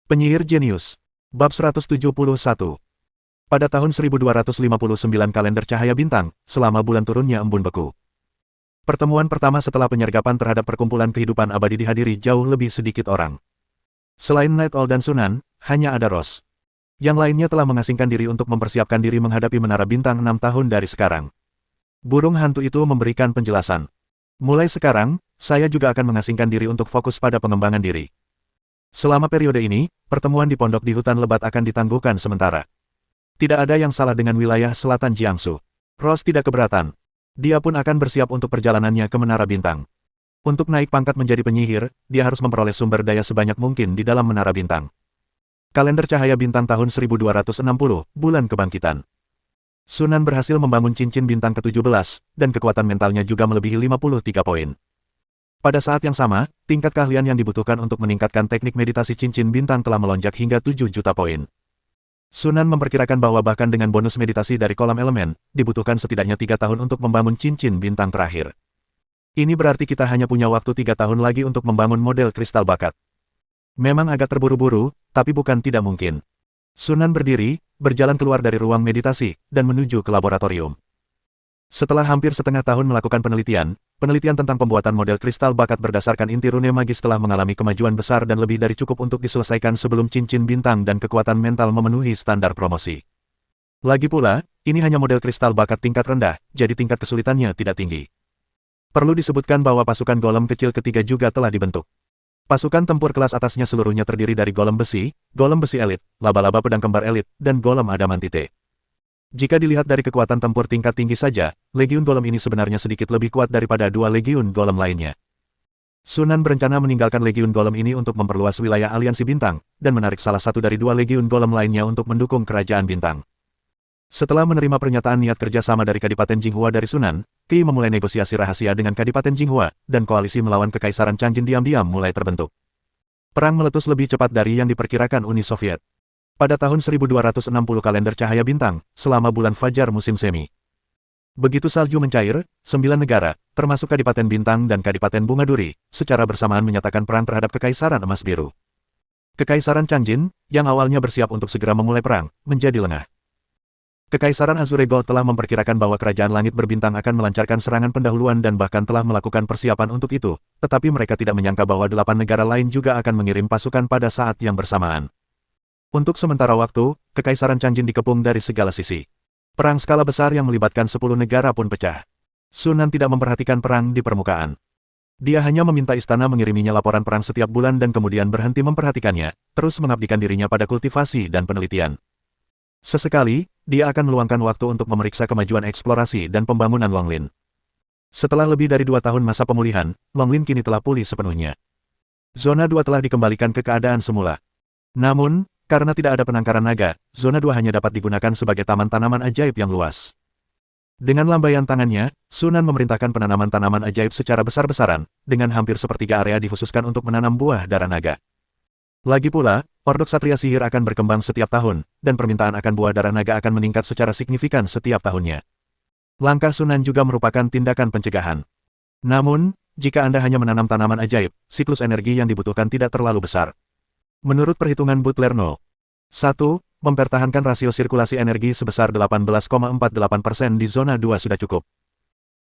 Penyihir Jenius. Bab 171. Pada tahun 1259 kalender cahaya bintang, selama bulan turunnya embun beku. Pertemuan pertama setelah penyergapan terhadap perkumpulan kehidupan abadi dihadiri jauh lebih sedikit orang. Selain Night Owl dan Sunan, hanya ada Rose. Yang lainnya telah mengasingkan diri untuk mempersiapkan diri menghadapi menara bintang 6 tahun dari sekarang. Burung hantu itu memberikan penjelasan. Mulai sekarang, saya juga akan mengasingkan diri untuk fokus pada pengembangan diri. Selama periode ini, pertemuan di pondok di hutan lebat akan ditangguhkan sementara. Tidak ada yang salah dengan wilayah selatan Jiangsu. Rose tidak keberatan. Dia pun akan bersiap untuk perjalanannya ke Menara Bintang. Untuk naik pangkat menjadi penyihir, dia harus memperoleh sumber daya sebanyak mungkin di dalam Menara Bintang. Kalender cahaya bintang tahun 1260, bulan kebangkitan. Sunan berhasil membangun cincin bintang ke-17, dan kekuatan mentalnya juga melebihi 53 poin. Pada saat yang sama, tingkat keahlian yang dibutuhkan untuk meningkatkan teknik meditasi cincin bintang telah melonjak hingga 7 juta poin. Sunan memperkirakan bahwa bahkan dengan bonus meditasi dari kolam elemen, dibutuhkan setidaknya 3 tahun untuk membangun cincin bintang terakhir. Ini berarti kita hanya punya waktu 3 tahun lagi untuk membangun model kristal bakat. Memang agak terburu-buru, tapi bukan tidak mungkin. Sunan berdiri, berjalan keluar dari ruang meditasi, dan menuju ke laboratorium. Setelah hampir setengah tahun melakukan penelitian tentang pembuatan model kristal bakat berdasarkan inti rune magis telah mengalami kemajuan besar dan lebih dari cukup untuk diselesaikan sebelum cincin bintang dan kekuatan mental memenuhi standar promosi. Lagi pula, ini hanya model kristal bakat tingkat rendah, jadi tingkat kesulitannya tidak tinggi. Perlu disebutkan bahwa pasukan golem kecil ketiga juga telah dibentuk. Pasukan tempur kelas atasnya seluruhnya terdiri dari golem besi elit, laba-laba pedang kembar elit, dan golem adamantite. Jika dilihat dari kekuatan tempur tingkat tinggi saja, legiun golem ini sebenarnya sedikit lebih kuat daripada 2 legiun golem lainnya. Sunan berencana meninggalkan legiun golem ini untuk memperluas wilayah aliansi bintang, dan menarik salah satu dari 2 legiun golem lainnya untuk mendukung kerajaan bintang. Setelah menerima pernyataan niat kerjasama dari Kadipaten Jinghua dari Sunan, Qi memulai negosiasi rahasia dengan Kadipaten Jinghua, dan koalisi melawan Kekaisaran Changjin diam-diam mulai terbentuk. Perang meletus lebih cepat dari yang diperkirakan Uni Soviet. Pada tahun 1260 kalender cahaya bintang, selama bulan Fajar musim semi. Begitu salju mencair, 9 negara, termasuk Kadipaten Bintang dan Kadipaten Bunga Duri, secara bersamaan menyatakan perang terhadap Kekaisaran Emas Biru. Kekaisaran Changjin, yang awalnya bersiap untuk segera memulai perang, menjadi lengah. Kekaisaran Azure Gold telah memperkirakan bahwa Kerajaan Langit Berbintang akan melancarkan serangan pendahuluan dan bahkan telah melakukan persiapan untuk itu, tetapi mereka tidak menyangka bahwa 8 negara lain juga akan mengirim pasukan pada saat yang bersamaan. Untuk sementara waktu, Kekaisaran Changjin dikepung dari segala sisi. Perang skala besar yang melibatkan 10 negara pun pecah. Sunan tidak memperhatikan perang di permukaan. Dia hanya meminta istana mengiriminya laporan perang setiap bulan dan kemudian berhenti memperhatikannya, terus mengabdikan dirinya pada kultivasi dan penelitian. Sesekali, dia akan meluangkan waktu untuk memeriksa kemajuan eksplorasi dan pembangunan Longlin. Setelah lebih dari 2 tahun masa pemulihan, Longlin kini telah pulih sepenuhnya. Zona 2 telah dikembalikan ke keadaan semula. Namun, karena tidak ada penangkaran naga, Zona 2 hanya dapat digunakan sebagai taman tanaman ajaib yang luas. Dengan lambaian tangannya, Sunan memerintahkan penanaman tanaman ajaib secara besar-besaran, dengan hampir sepertiga area dikhususkan untuk menanam buah darah naga. Lagi pula, Ordok Satria Sihir akan berkembang setiap tahun, dan permintaan akan buah darah naga akan meningkat secara signifikan setiap tahunnya. Langkah Sunan juga merupakan tindakan pencegahan. Namun, jika Anda hanya menanam tanaman ajaib, siklus energi yang dibutuhkan tidak terlalu besar. Menurut perhitungan Butler No. 1, mempertahankan rasio sirkulasi energi sebesar 18,48% di zona 2 sudah cukup.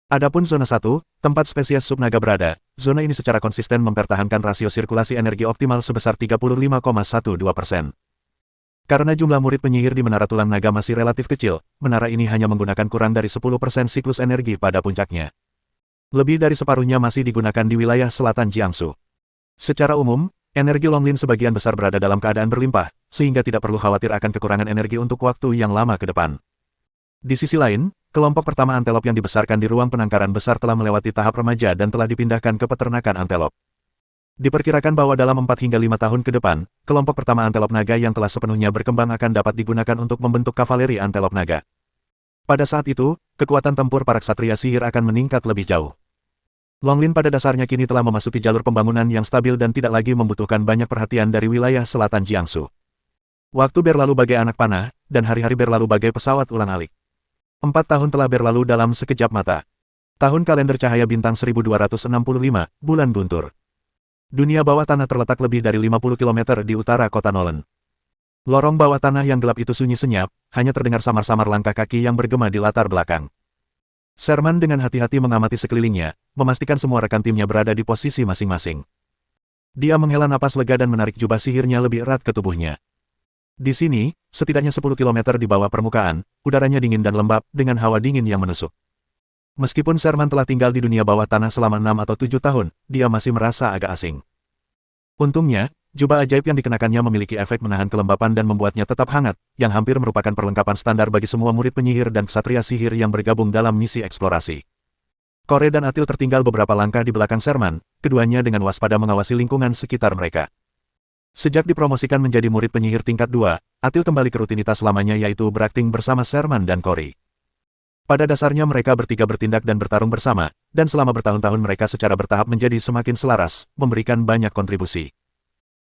Adapun zona 1, tempat spesies subnaga berada, zona ini secara konsisten mempertahankan rasio sirkulasi energi optimal sebesar 35,12%. Karena jumlah murid penyihir di Menara Tulang Naga masih relatif kecil, menara ini hanya menggunakan kurang dari 10% siklus energi pada puncaknya. Lebih dari separuhnya masih digunakan di wilayah selatan Jiangsu. Secara umum, energi Longlin sebagian besar berada dalam keadaan berlimpah, sehingga tidak perlu khawatir akan kekurangan energi untuk waktu yang lama ke depan. Di sisi lain, kelompok pertama antelop yang dibesarkan di ruang penangkaran besar telah melewati tahap remaja dan telah dipindahkan ke peternakan antelop. Diperkirakan bahwa dalam 4 hingga 5 tahun ke depan, kelompok pertama antelop naga yang telah sepenuhnya berkembang akan dapat digunakan untuk membentuk kavaleri antelop naga. Pada saat itu, kekuatan tempur para ksatria sihir akan meningkat lebih jauh. Longlin pada dasarnya kini telah memasuki jalur pembangunan yang stabil dan tidak lagi membutuhkan banyak perhatian dari wilayah selatan Jiangsu. Waktu berlalu bagai anak panah, dan hari-hari berlalu bagai pesawat ulang-alik. 4 tahun telah berlalu dalam sekejap mata. Tahun kalender cahaya bintang 1265, bulan guntur. Dunia bawah tanah terletak lebih dari 50 km di utara kota Nolan. Lorong bawah tanah yang gelap itu sunyi senyap, hanya terdengar samar-samar langkah kaki yang bergema di latar belakang. Sherman dengan hati-hati mengamati sekelilingnya, memastikan semua rekan timnya berada di posisi masing-masing. Dia menghela napas lega dan menarik jubah sihirnya lebih erat ke tubuhnya. Di sini, setidaknya 10 km di bawah permukaan, udaranya dingin dan lembab, dengan hawa dingin yang menusuk. Meskipun Sherman telah tinggal di dunia bawah tanah selama 6 atau 7 tahun, dia masih merasa agak asing. Untungnya, jubah ajaib yang dikenakannya memiliki efek menahan kelembapan dan membuatnya tetap hangat, yang hampir merupakan perlengkapan standar bagi semua murid penyihir dan ksatria sihir yang bergabung dalam misi eksplorasi. Corey dan Atil tertinggal beberapa langkah di belakang Sherman, keduanya dengan waspada mengawasi lingkungan sekitar mereka. Sejak dipromosikan menjadi murid penyihir tingkat 2, Atil kembali ke rutinitas lamanya yaitu berakting bersama Sherman dan Corey. Pada dasarnya mereka bertiga bertindak dan bertarung bersama, dan selama bertahun-tahun mereka secara bertahap menjadi semakin selaras, memberikan banyak kontribusi.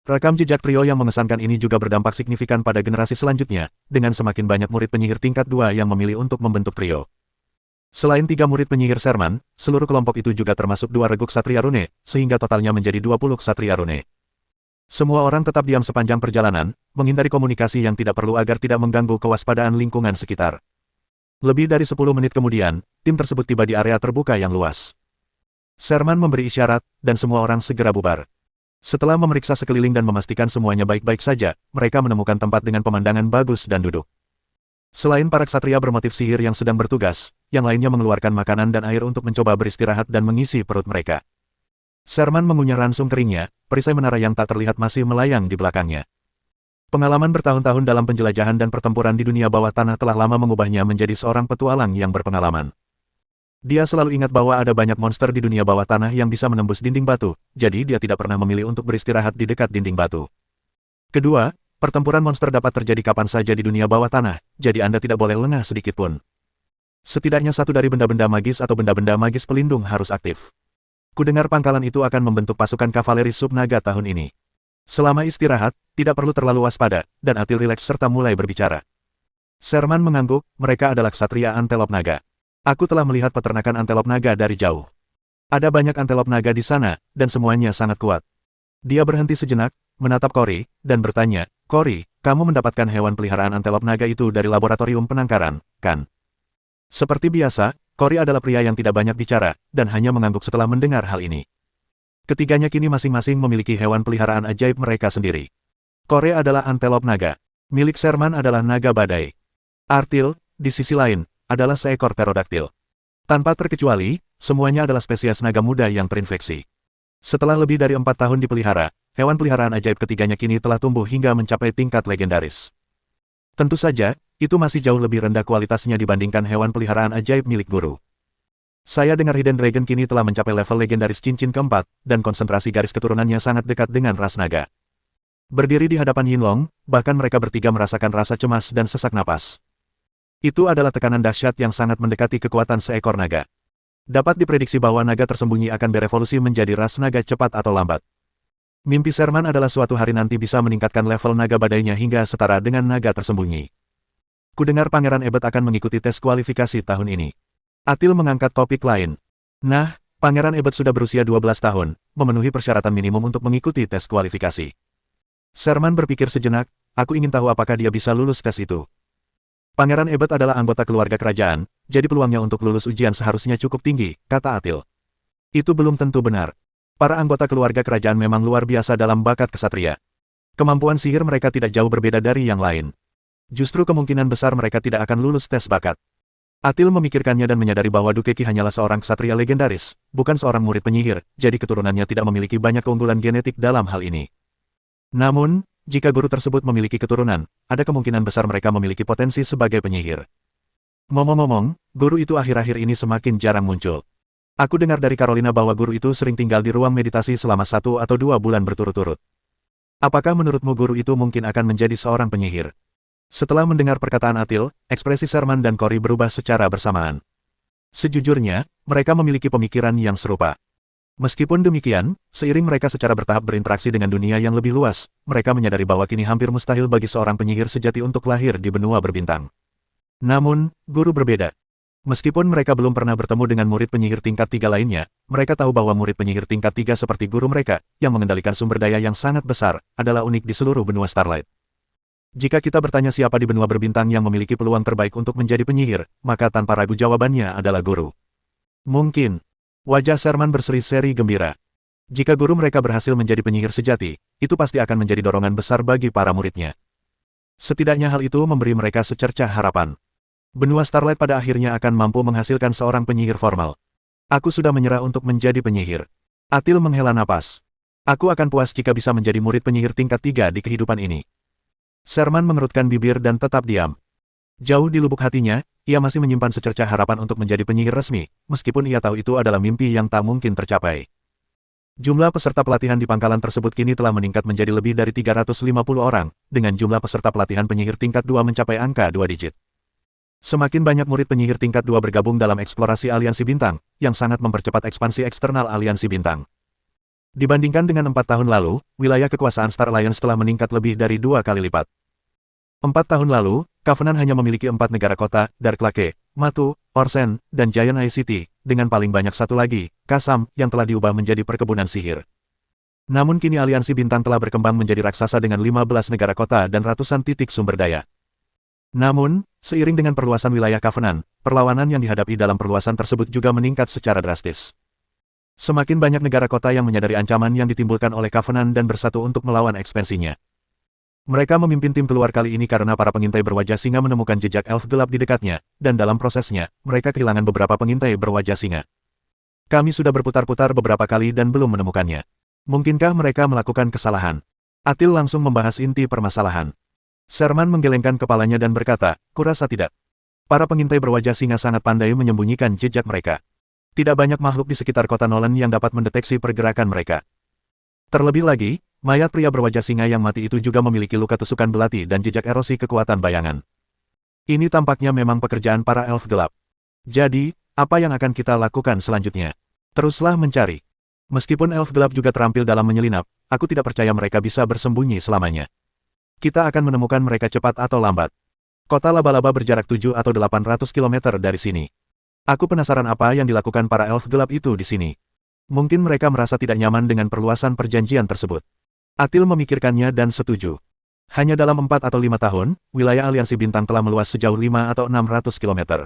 Rekam jejak trio yang mengesankan ini juga berdampak signifikan pada generasi selanjutnya, dengan semakin banyak murid penyihir tingkat 2 yang memilih untuk membentuk trio. Selain 3 murid penyihir Sherman, seluruh kelompok itu juga termasuk 2 regu ksatria rune, sehingga totalnya menjadi 20 ksatria rune. Semua orang tetap diam sepanjang perjalanan, menghindari komunikasi yang tidak perlu agar tidak mengganggu kewaspadaan lingkungan sekitar. Lebih dari 10 menit kemudian, tim tersebut tiba di area terbuka yang luas. Sherman memberi isyarat, dan semua orang segera bubar. Setelah memeriksa sekeliling dan memastikan semuanya baik-baik saja, mereka menemukan tempat dengan pemandangan bagus dan duduk. Selain para ksatria bermotif sihir yang sedang bertugas, yang lainnya mengeluarkan makanan dan air untuk mencoba beristirahat dan mengisi perut mereka. Sherman mengunyah ransum keringnya, perisai menara yang tak terlihat masih melayang di belakangnya. Pengalaman bertahun-tahun dalam penjelajahan dan pertempuran di dunia bawah tanah telah lama mengubahnya menjadi seorang petualang yang berpengalaman. Dia selalu ingat bahwa ada banyak monster di dunia bawah tanah yang bisa menembus dinding batu, jadi dia tidak pernah memilih untuk beristirahat di dekat dinding batu. Kedua, pertempuran monster dapat terjadi kapan saja di dunia bawah tanah, jadi Anda tidak boleh lengah sedikit pun. Setidaknya satu dari benda-benda magis atau benda-benda magis pelindung harus aktif. Kudengar pangkalan itu akan membentuk pasukan kavaleri sub-naga tahun ini. Selama istirahat, tidak perlu terlalu waspada, dan Atil rileks serta mulai berbicara. Sherman mengangguk, mereka adalah ksatria antelop naga. Aku telah melihat peternakan antelop naga dari jauh. Ada banyak antelop naga di sana, dan semuanya sangat kuat. Dia berhenti sejenak, menatap Corey, dan bertanya, Corey, kamu mendapatkan hewan peliharaan antelop naga itu dari laboratorium penangkaran, kan? Seperti biasa, Corey adalah pria yang tidak banyak bicara, dan hanya mengangguk setelah mendengar hal ini. Ketiganya kini masing-masing memiliki hewan peliharaan ajaib mereka sendiri. Corey adalah antelop naga. Milik Sherman adalah naga badai. Atil, di sisi lain, adalah seekor pterodaktil. Tanpa terkecuali, semuanya adalah spesies naga muda yang terinfeksi. Setelah lebih dari 4 tahun dipelihara, hewan peliharaan ajaib ketiganya kini telah tumbuh hingga mencapai tingkat legendaris. Tentu saja, itu masih jauh lebih rendah kualitasnya dibandingkan hewan peliharaan ajaib milik guru. Saya dengar Hidden Dragon kini telah mencapai level legendaris cincin keempat, dan konsentrasi garis keturunannya sangat dekat dengan ras naga. Berdiri di hadapan Yinlong, bahkan mereka bertiga merasakan rasa cemas dan sesak napas. Itu adalah tekanan dahsyat yang sangat mendekati kekuatan seekor naga. Dapat diprediksi bahwa naga tersembunyi akan berevolusi menjadi ras naga cepat atau lambat. Mimpi Sherman adalah suatu hari nanti bisa meningkatkan level naga badainya hingga setara dengan naga tersembunyi. Kudengar Pangeran Ebet akan mengikuti tes kualifikasi tahun ini. Atil mengangkat topik lain. Nah, Pangeran Ebet sudah berusia 12 tahun, memenuhi persyaratan minimum untuk mengikuti tes kualifikasi. Sherman berpikir sejenak, aku ingin tahu apakah dia bisa lulus tes itu. Pangeran Ebet adalah anggota keluarga kerajaan, jadi peluangnya untuk lulus ujian seharusnya cukup tinggi, kata Atil. Itu belum tentu benar. Para anggota keluarga kerajaan memang luar biasa dalam bakat kesatria. Kemampuan sihir mereka tidak jauh berbeda dari yang lain. Justru kemungkinan besar mereka tidak akan lulus tes bakat. Atil memikirkannya dan menyadari bahwa Dukeki hanyalah seorang ksatria legendaris, bukan seorang murid penyihir, jadi keturunannya tidak memiliki banyak keunggulan genetik dalam hal ini. Namun, jika guru tersebut memiliki keturunan, ada kemungkinan besar mereka memiliki potensi sebagai penyihir. Ngomong-ngomong, guru itu akhir-akhir ini semakin jarang muncul. Aku dengar dari Carolina bahwa guru itu sering tinggal di ruang meditasi selama 1 atau 2 bulan berturut-turut. Apakah menurutmu guru itu mungkin akan menjadi seorang penyihir? Setelah mendengar perkataan Atil, ekspresi Sherman dan Corey berubah secara bersamaan. Sejujurnya, mereka memiliki pemikiran yang serupa. Meskipun demikian, seiring mereka secara bertahap berinteraksi dengan dunia yang lebih luas, mereka menyadari bahwa kini hampir mustahil bagi seorang penyihir sejati untuk lahir di benua berbintang. Namun, guru berbeda. Meskipun mereka belum pernah bertemu dengan murid penyihir tingkat 3 lainnya, mereka tahu bahwa murid penyihir tingkat 3 seperti guru mereka, yang mengendalikan sumber daya yang sangat besar, adalah unik di seluruh benua Starlight. Jika kita bertanya siapa di benua berbintang yang memiliki peluang terbaik untuk menjadi penyihir, maka tanpa ragu jawabannya adalah guru. Mungkin. Wajah Sherman berseri-seri gembira. Jika guru mereka berhasil menjadi penyihir sejati, itu pasti akan menjadi dorongan besar bagi para muridnya. Setidaknya hal itu memberi mereka secercah harapan. Benua Starlight pada akhirnya akan mampu menghasilkan seorang penyihir formal. Aku sudah menyerah untuk menjadi penyihir. Atil menghela napas. Aku akan puas jika bisa menjadi murid penyihir tingkat 3 di kehidupan ini. Sherman mengerutkan bibir dan tetap diam. Jauh di lubuk hatinya, ia masih menyimpan secercah harapan untuk menjadi penyihir resmi, meskipun ia tahu itu adalah mimpi yang tak mungkin tercapai. Jumlah peserta pelatihan di pangkalan tersebut kini telah meningkat menjadi lebih dari 350 orang, dengan jumlah peserta pelatihan penyihir tingkat 2 mencapai angka 2 digit. Semakin banyak murid penyihir tingkat 2 bergabung dalam eksplorasi aliansi bintang, yang sangat mempercepat ekspansi eksternal aliansi bintang. Dibandingkan dengan 4 tahun lalu, wilayah kekuasaan Star Alliance telah meningkat lebih dari 2 kali lipat. 4 tahun lalu, Covenant hanya memiliki 4 negara kota, Dark Lake, Matu, Orsen, dan Giant ICT, dengan paling banyak satu lagi, Kasam, yang telah diubah menjadi perkebunan sihir. Namun kini aliansi bintang telah berkembang menjadi raksasa dengan 15 negara kota dan ratusan titik sumber daya. Namun, seiring dengan perluasan wilayah Covenant, perlawanan yang dihadapi dalam perluasan tersebut juga meningkat secara drastis. Semakin banyak negara kota yang menyadari ancaman yang ditimbulkan oleh Covenant dan bersatu untuk melawan ekspansinya. Mereka memimpin tim keluar kali ini karena para pengintai berwajah singa menemukan jejak elf gelap di dekatnya, dan dalam prosesnya, mereka kehilangan beberapa pengintai berwajah singa. Kami sudah berputar-putar beberapa kali dan belum menemukannya. Mungkinkah mereka melakukan kesalahan? Atil langsung membahas inti permasalahan. Sherman menggelengkan kepalanya dan berkata, kurasa tidak. Para pengintai berwajah singa sangat pandai menyembunyikan jejak mereka. Tidak banyak makhluk di sekitar kota Nolan yang dapat mendeteksi pergerakan mereka. Terlebih lagi, mayat pria berwajah singa yang mati itu juga memiliki luka tusukan belati dan jejak erosi kekuatan bayangan. Ini tampaknya memang pekerjaan para elf gelap. Jadi, apa yang akan kita lakukan selanjutnya? Teruslah mencari. Meskipun elf gelap juga terampil dalam menyelinap, aku tidak percaya mereka bisa bersembunyi selamanya. Kita akan menemukan mereka cepat atau lambat. Kota laba-laba berjarak 7 atau 800 km dari sini. Aku penasaran apa yang dilakukan para elf gelap itu di sini. Mungkin mereka merasa tidak nyaman dengan perluasan perjanjian tersebut. Atil memikirkannya dan setuju. Hanya dalam 4 atau 5 tahun, wilayah aliansi bintang telah meluas sejauh 5 atau 600 km.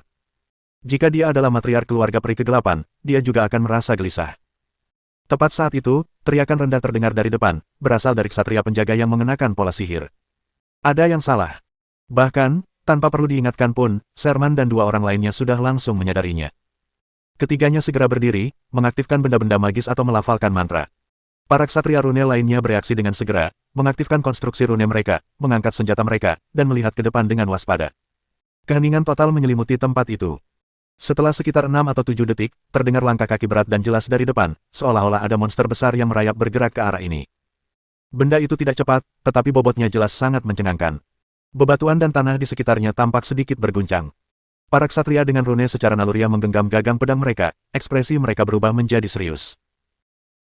Jika dia adalah matriark keluarga peri kegelapan, dia juga akan merasa gelisah. Tepat saat itu, teriakan rendah terdengar dari depan, berasal dari ksatria penjaga yang mengenakan pola sihir. Ada yang salah. Bahkan, tanpa perlu diingatkan pun, Sherman dan 2 orang lainnya sudah langsung menyadarinya. Ketiganya segera berdiri, mengaktifkan benda-benda magis atau melafalkan mantra. Para ksatria rune lainnya bereaksi dengan segera, mengaktifkan konstruksi rune mereka, mengangkat senjata mereka, dan melihat ke depan dengan waspada. Keheningan total menyelimuti tempat itu. Setelah sekitar 6 atau 7 detik, terdengar langkah kaki berat dan jelas dari depan, seolah-olah ada monster besar yang merayap bergerak ke arah ini. Benda itu tidak cepat, tetapi bobotnya jelas sangat mencengangkan. Bebatuan dan tanah di sekitarnya tampak sedikit berguncang. Para ksatria dengan rune secara naluriah menggenggam gagang pedang mereka, ekspresi mereka berubah menjadi serius.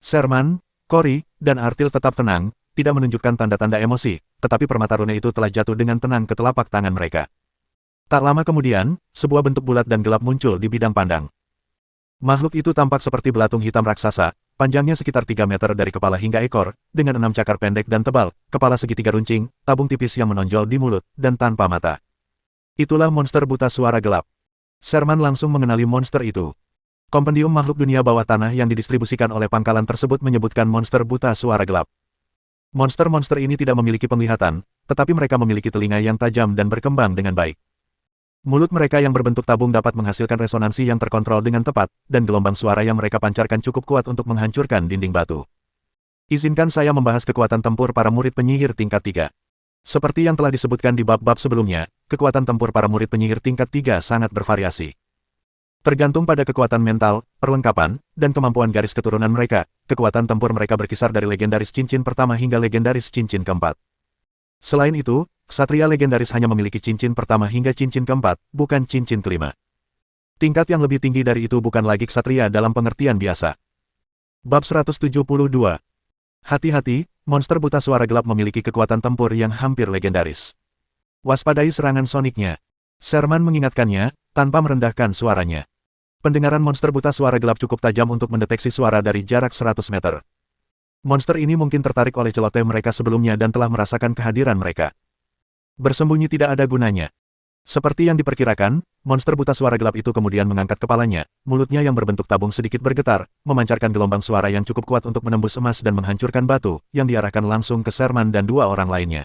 Sherman, Cory, dan Artil tetap tenang, tidak menunjukkan tanda-tanda emosi, tetapi permata rune itu telah jatuh dengan tenang ke telapak tangan mereka. Tak lama kemudian, sebuah bentuk bulat dan gelap muncul di bidang pandang. Makhluk itu tampak seperti belatung hitam raksasa, panjangnya sekitar 3 meter dari kepala hingga ekor, dengan 6 cakar pendek dan tebal, kepala segitiga runcing, tabung tipis yang menonjol di mulut, dan tanpa mata. Itulah monster buta suara gelap. Sherman langsung mengenali monster itu. Kompendium makhluk dunia bawah tanah yang didistribusikan oleh pangkalan tersebut menyebutkan monster buta suara gelap. Monster-monster ini tidak memiliki penglihatan, tetapi mereka memiliki telinga yang tajam dan berkembang dengan baik. Mulut mereka yang berbentuk tabung dapat menghasilkan resonansi yang terkontrol dengan tepat, dan gelombang suara yang mereka pancarkan cukup kuat untuk menghancurkan dinding batu. Izinkan saya membahas kekuatan tempur para murid penyihir tingkat 3. Seperti yang telah disebutkan di bab-bab sebelumnya, kekuatan tempur para murid penyihir tingkat 3 sangat bervariasi. Tergantung pada kekuatan mental, perlengkapan, dan kemampuan garis keturunan mereka, kekuatan tempur mereka berkisar dari legendaris cincin pertama hingga legendaris cincin keempat. Selain itu, ksatria legendaris hanya memiliki cincin pertama hingga cincin keempat, bukan cincin kelima. Tingkat yang lebih tinggi dari itu bukan lagi ksatria dalam pengertian biasa. Bab 172. Hati-hati, monster buta suara gelap memiliki kekuatan tempur yang hampir legendaris. Waspadai serangan soniknya. Sherman mengingatkannya, tanpa merendahkan suaranya. Pendengaran monster buta suara gelap cukup tajam untuk mendeteksi suara dari jarak 100 meter. Monster ini mungkin tertarik oleh celoteh mereka sebelumnya dan telah merasakan kehadiran mereka. Bersembunyi tidak ada gunanya. Seperti yang diperkirakan, monster buta suara gelap itu kemudian mengangkat kepalanya, mulutnya yang berbentuk tabung sedikit bergetar, memancarkan gelombang suara yang cukup kuat untuk menembus emas dan menghancurkan batu, yang diarahkan langsung ke Sherman dan dua orang lainnya.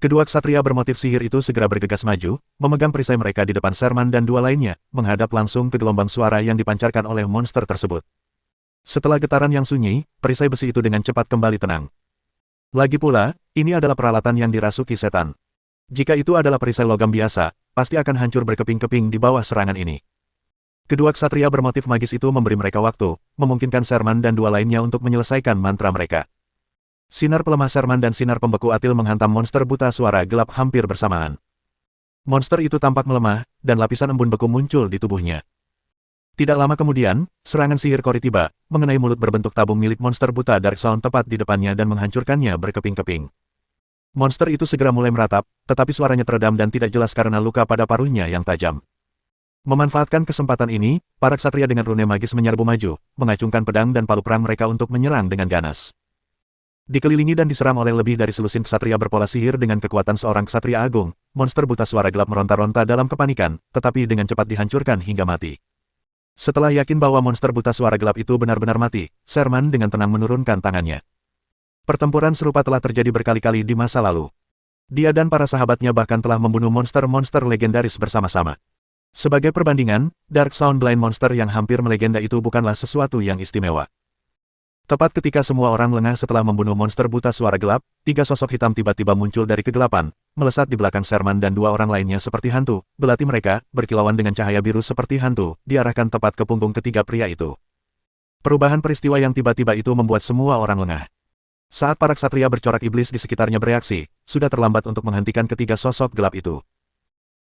Kedua ksatria bermotif sihir itu segera bergegas maju, memegang perisai mereka di depan Sherman dan dua lainnya, menghadap langsung ke gelombang suara yang dipancarkan oleh monster tersebut. Setelah getaran yang sunyi, perisai besi itu dengan cepat kembali tenang. Lagi pula, ini adalah peralatan yang dirasuki setan. Jika itu adalah perisai logam biasa, pasti akan hancur berkeping-keping di bawah serangan ini. Kedua ksatria bermotif magis itu memberi mereka waktu, memungkinkan Sherman dan dua lainnya untuk menyelesaikan mantra mereka. Sinar pelemah Sherman dan sinar pembeku Atil menghantam monster buta suara gelap hampir bersamaan. Monster itu tampak melemah, dan lapisan embun beku muncul di tubuhnya. Tidak lama kemudian, serangan sihir Kori tiba, mengenai mulut berbentuk tabung milik monster buta Dark Sound tepat di depannya dan menghancurkannya berkeping-keping. Monster itu segera mulai meratap, tetapi suaranya teredam dan tidak jelas karena luka pada paruhnya yang tajam. Memanfaatkan kesempatan ini, para ksatria dengan rune magis menyerbu maju, mengacungkan pedang dan palu perang mereka untuk menyerang dengan ganas. Dikelilingi dan diserang oleh lebih dari selusin ksatria berpola sihir dengan kekuatan seorang ksatria agung, monster buta suara gelap meronta-ronta dalam kepanikan, tetapi dengan cepat dihancurkan hingga mati. Setelah yakin bahwa monster buta suara gelap itu benar-benar mati, Sherman dengan tenang menurunkan tangannya. Pertempuran serupa telah terjadi berkali-kali di masa lalu. Dia dan para sahabatnya bahkan telah membunuh monster-monster legendaris bersama-sama. Sebagai perbandingan, Dark Sound Blind Monster yang hampir melegenda itu bukanlah sesuatu yang istimewa. Tepat ketika semua orang lengah setelah membunuh monster buta suara gelap, tiga sosok hitam tiba-tiba muncul dari kegelapan, melesat di belakang Sherman dan dua orang lainnya seperti hantu, belati mereka, berkilauan dengan cahaya biru seperti hantu, diarahkan tepat ke punggung ketiga pria itu. Perubahan peristiwa yang tiba-tiba itu membuat semua orang lengah. Saat para ksatria bercorak iblis di sekitarnya bereaksi, sudah terlambat untuk menghentikan ketiga sosok gelap itu.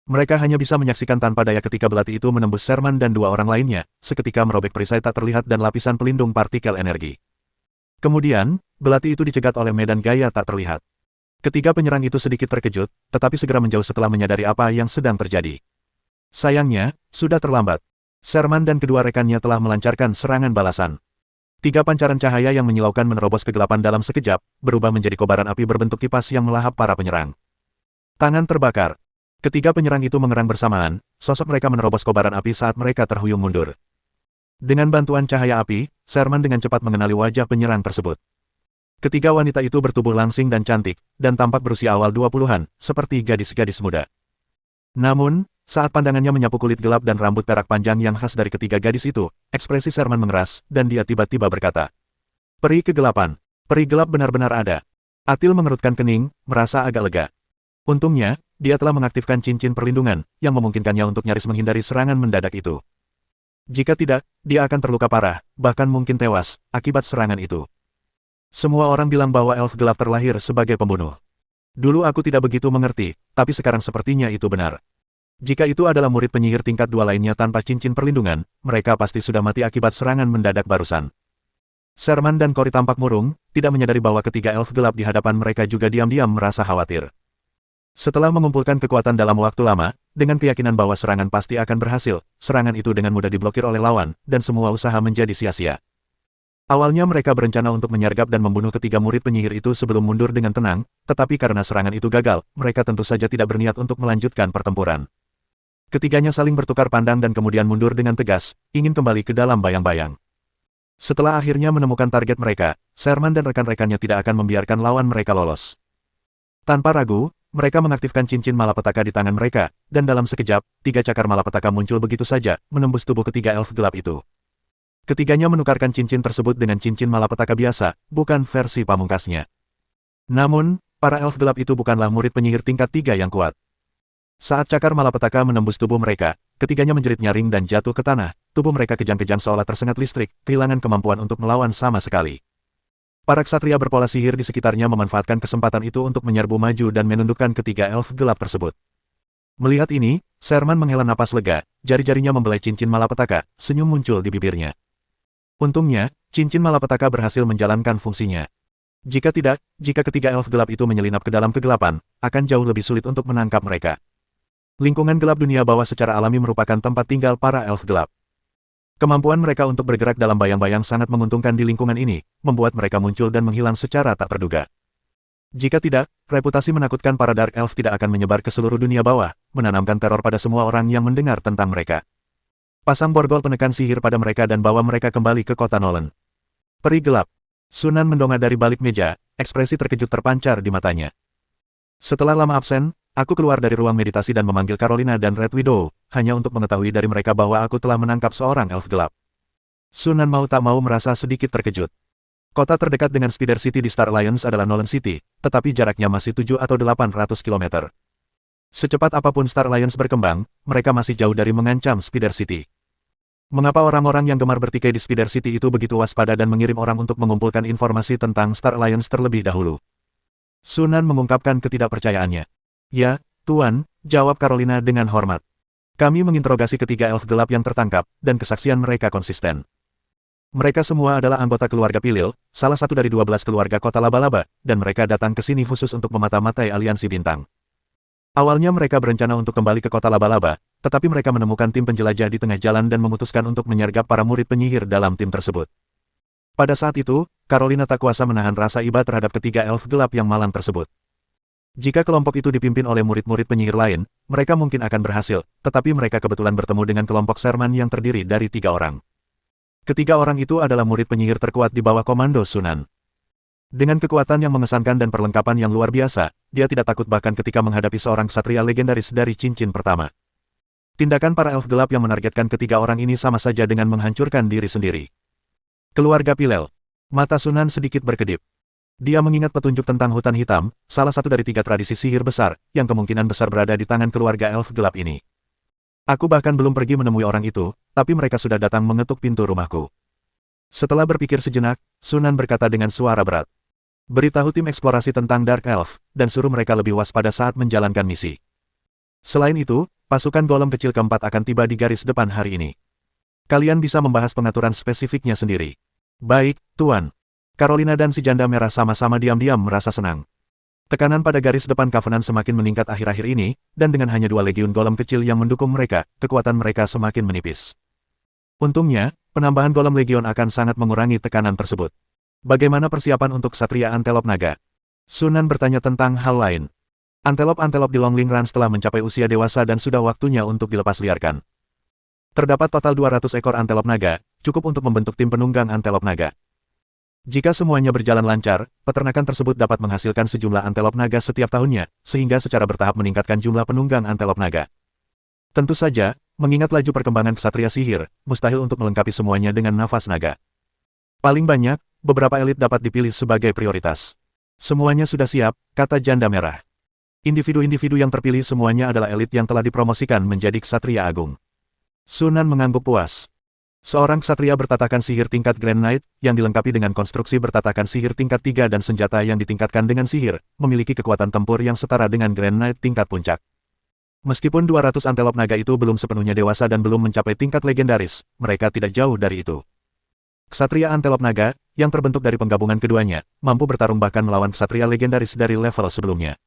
Mereka hanya bisa menyaksikan tanpa daya ketika belati itu menembus Sherman dan dua orang lainnya, seketika merobek perisai tak terlihat dan lapisan pelindung partikel energi. Kemudian, belati itu dicegat oleh medan gaya tak terlihat. Ketiga penyerang itu sedikit terkejut, tetapi segera menjauh setelah menyadari apa yang sedang terjadi. Sayangnya, sudah terlambat. Sherman dan kedua rekannya telah melancarkan serangan balasan. Tiga pancaran cahaya yang menyilaukan menerobos kegelapan dalam sekejap, berubah menjadi kobaran api berbentuk kipas yang melahap para penyerang. Tangan terbakar. Ketiga penyerang itu mengerang bersamaan, sosok mereka menerobos kobaran api saat mereka terhuyung mundur. Dengan bantuan cahaya api, Sherman dengan cepat mengenali wajah penyerang tersebut. Ketiga wanita itu bertubuh langsing dan cantik, dan tampak berusia awal 20-an, seperti gadis-gadis muda. Namun, saat pandangannya menyapu kulit gelap dan rambut perak panjang yang khas dari ketiga gadis itu, ekspresi Sherman mengeras, dan dia tiba-tiba berkata, "Peri kegelapan. Peri gelap benar-benar ada." Atil mengerutkan kening, merasa agak lega. Untungnya, dia telah mengaktifkan cincin perlindungan, yang memungkinkannya untuk nyaris menghindari serangan mendadak itu. Jika tidak, dia akan terluka parah, bahkan mungkin tewas, akibat serangan itu. Semua orang bilang bahwa elf gelap terlahir sebagai pembunuh. Dulu aku tidak begitu mengerti, tapi sekarang sepertinya itu benar. Jika itu adalah murid penyihir tingkat 2 lainnya tanpa cincin perlindungan, mereka pasti sudah mati akibat serangan mendadak barusan. Sherman dan Kori tampak murung, tidak menyadari bahwa ketiga elf gelap di hadapan mereka juga diam-diam merasa khawatir. Setelah mengumpulkan kekuatan dalam waktu lama, dengan keyakinan bahwa serangan pasti akan berhasil, serangan itu dengan mudah diblokir oleh lawan, dan semua usaha menjadi sia-sia. Awalnya mereka berencana untuk menyergap dan membunuh ketiga murid penyihir itu sebelum mundur dengan tenang, tetapi karena serangan itu gagal, mereka tentu saja tidak berniat untuk melanjutkan pertempuran. Ketiganya saling bertukar pandang dan kemudian mundur dengan tegas, ingin kembali ke dalam bayang-bayang. Setelah akhirnya menemukan target mereka, Sherman dan rekan-rekannya tidak akan membiarkan lawan mereka lolos. Tanpa ragu, mereka mengaktifkan cincin malapetaka di tangan mereka, dan dalam sekejap, 3 cakar malapetaka muncul begitu saja, menembus tubuh ketiga elf gelap itu. Ketiganya menukarkan cincin tersebut dengan cincin malapetaka biasa, bukan versi pamungkasnya. Namun, para elf gelap itu bukanlah murid penyihir tingkat 3 yang kuat. Saat cakar malapetaka menembus tubuh mereka, ketiganya menjerit nyaring dan jatuh ke tanah, tubuh mereka kejang-kejang seolah tersengat listrik, kehilangan kemampuan untuk melawan sama sekali. Para ksatria berpola sihir di sekitarnya memanfaatkan kesempatan itu untuk menyerbu maju dan menundukkan ketiga elf gelap tersebut. Melihat ini, Sherman menghela napas lega, jari-jarinya membelai cincin malapetaka, senyum muncul di bibirnya. Untungnya, cincin malapetaka berhasil menjalankan fungsinya. Jika tidak, jika ketiga elf gelap itu menyelinap ke dalam kegelapan, akan jauh lebih sulit untuk menangkap mereka. Lingkungan gelap dunia bawah secara alami merupakan tempat tinggal para elf gelap. Kemampuan mereka untuk bergerak dalam bayang-bayang sangat menguntungkan di lingkungan ini, membuat mereka muncul dan menghilang secara tak terduga. Jika tidak, reputasi menakutkan para Dark Elf tidak akan menyebar ke seluruh dunia bawah, menanamkan teror pada semua orang yang mendengar tentang mereka. Pasang borgol penekan sihir pada mereka dan bawa mereka kembali ke kota Nolan. Peri gelap. Sunan mendongak dari balik meja, ekspresi terkejut terpancar di matanya. Setelah lama absen, aku keluar dari ruang meditasi dan memanggil Carolina dan Red Widow, hanya untuk mengetahui dari mereka bahwa aku telah menangkap seorang elf gelap. Sunan mau tak mau merasa sedikit terkejut. Kota terdekat dengan Spider City di Star Alliance adalah Nolan City, tetapi jaraknya masih 7 atau 800 km. Secepat apapun Star Alliance berkembang, mereka masih jauh dari mengancam Spider City. Mengapa orang-orang yang gemar bertikai di Spider City itu begitu waspada dan mengirim orang untuk mengumpulkan informasi tentang Star Alliance terlebih dahulu? Sunan mengungkapkan ketidakpercayaannya. Ya, Tuan, jawab Carolina dengan hormat. Kami menginterogasi ketiga elf gelap yang tertangkap, dan kesaksian mereka konsisten. Mereka semua adalah anggota keluarga Pilil, salah satu dari 12 keluarga kota laba-laba, dan mereka datang ke sini khusus untuk memata-matai aliansi bintang. Awalnya mereka berencana untuk kembali ke kota laba-laba, tetapi mereka menemukan tim penjelajah di tengah jalan dan memutuskan untuk menyergap para murid penyihir dalam tim tersebut. Pada saat itu, Carolina tak kuasa menahan rasa iba terhadap ketiga elf gelap yang malang tersebut. Jika kelompok itu dipimpin oleh murid-murid penyihir lain, mereka mungkin akan berhasil, tetapi mereka kebetulan bertemu dengan kelompok Sherman yang terdiri dari 3 orang. Ketiga orang itu adalah murid penyihir terkuat di bawah komando Sunan. Dengan kekuatan yang mengesankan dan perlengkapan yang luar biasa, dia tidak takut bahkan ketika menghadapi seorang ksatria legendaris dari cincin pertama. Tindakan para elf gelap yang menargetkan ketiga orang ini sama saja dengan menghancurkan diri sendiri. Keluarga Pilel. Mata Sunan sedikit berkedip. Dia mengingat petunjuk tentang hutan hitam, salah satu dari 3 tradisi sihir besar, yang kemungkinan besar berada di tangan keluarga elf gelap ini. Aku bahkan belum pergi menemui orang itu, tapi mereka sudah datang mengetuk pintu rumahku. Setelah berpikir sejenak, Sunan berkata dengan suara berat. Beritahu tim eksplorasi tentang Dark Elf, dan suruh mereka lebih waspada saat menjalankan misi. Selain itu, pasukan golem kecil keempat akan tiba di garis depan hari ini. Kalian bisa membahas pengaturan spesifiknya sendiri. Baik, Tuan. Carolina dan si janda merah sama-sama diam-diam merasa senang. Tekanan pada garis depan Covenant semakin meningkat akhir-akhir ini, dan dengan hanya 2 legiun golem kecil yang mendukung mereka, kekuatan mereka semakin menipis. Untungnya, penambahan golem legion akan sangat mengurangi tekanan tersebut. Bagaimana persiapan untuk Ksatria Antelop Naga? Sunan bertanya tentang hal lain. Antelop-antelop di Longling Ranch telah mencapai usia dewasa dan sudah waktunya untuk dilepas liarkan. Terdapat total 200 ekor antelop naga, cukup untuk membentuk tim penunggang antelop naga. Jika semuanya berjalan lancar, peternakan tersebut dapat menghasilkan sejumlah antelop naga setiap tahunnya, sehingga secara bertahap meningkatkan jumlah penunggang antelop naga. Tentu saja, mengingat laju perkembangan ksatria sihir, mustahil untuk melengkapi semuanya dengan nafas naga. Paling banyak, beberapa elit dapat dipilih sebagai prioritas. Semuanya sudah siap, kata janda merah. Individu-individu yang terpilih semuanya adalah elit yang telah dipromosikan menjadi ksatria agung. Sunan mengangguk puas. Seorang ksatria bertatakan sihir tingkat Grand Knight, yang dilengkapi dengan konstruksi bertatakan sihir tingkat 3 dan senjata yang ditingkatkan dengan sihir, memiliki kekuatan tempur yang setara dengan Grand Knight tingkat puncak. Meskipun 200 antelop naga itu belum sepenuhnya dewasa dan belum mencapai tingkat legendaris, mereka tidak jauh dari itu. Ksatria antelop naga, yang terbentuk dari penggabungan keduanya, mampu bertarung bahkan melawan ksatria legendaris dari level sebelumnya.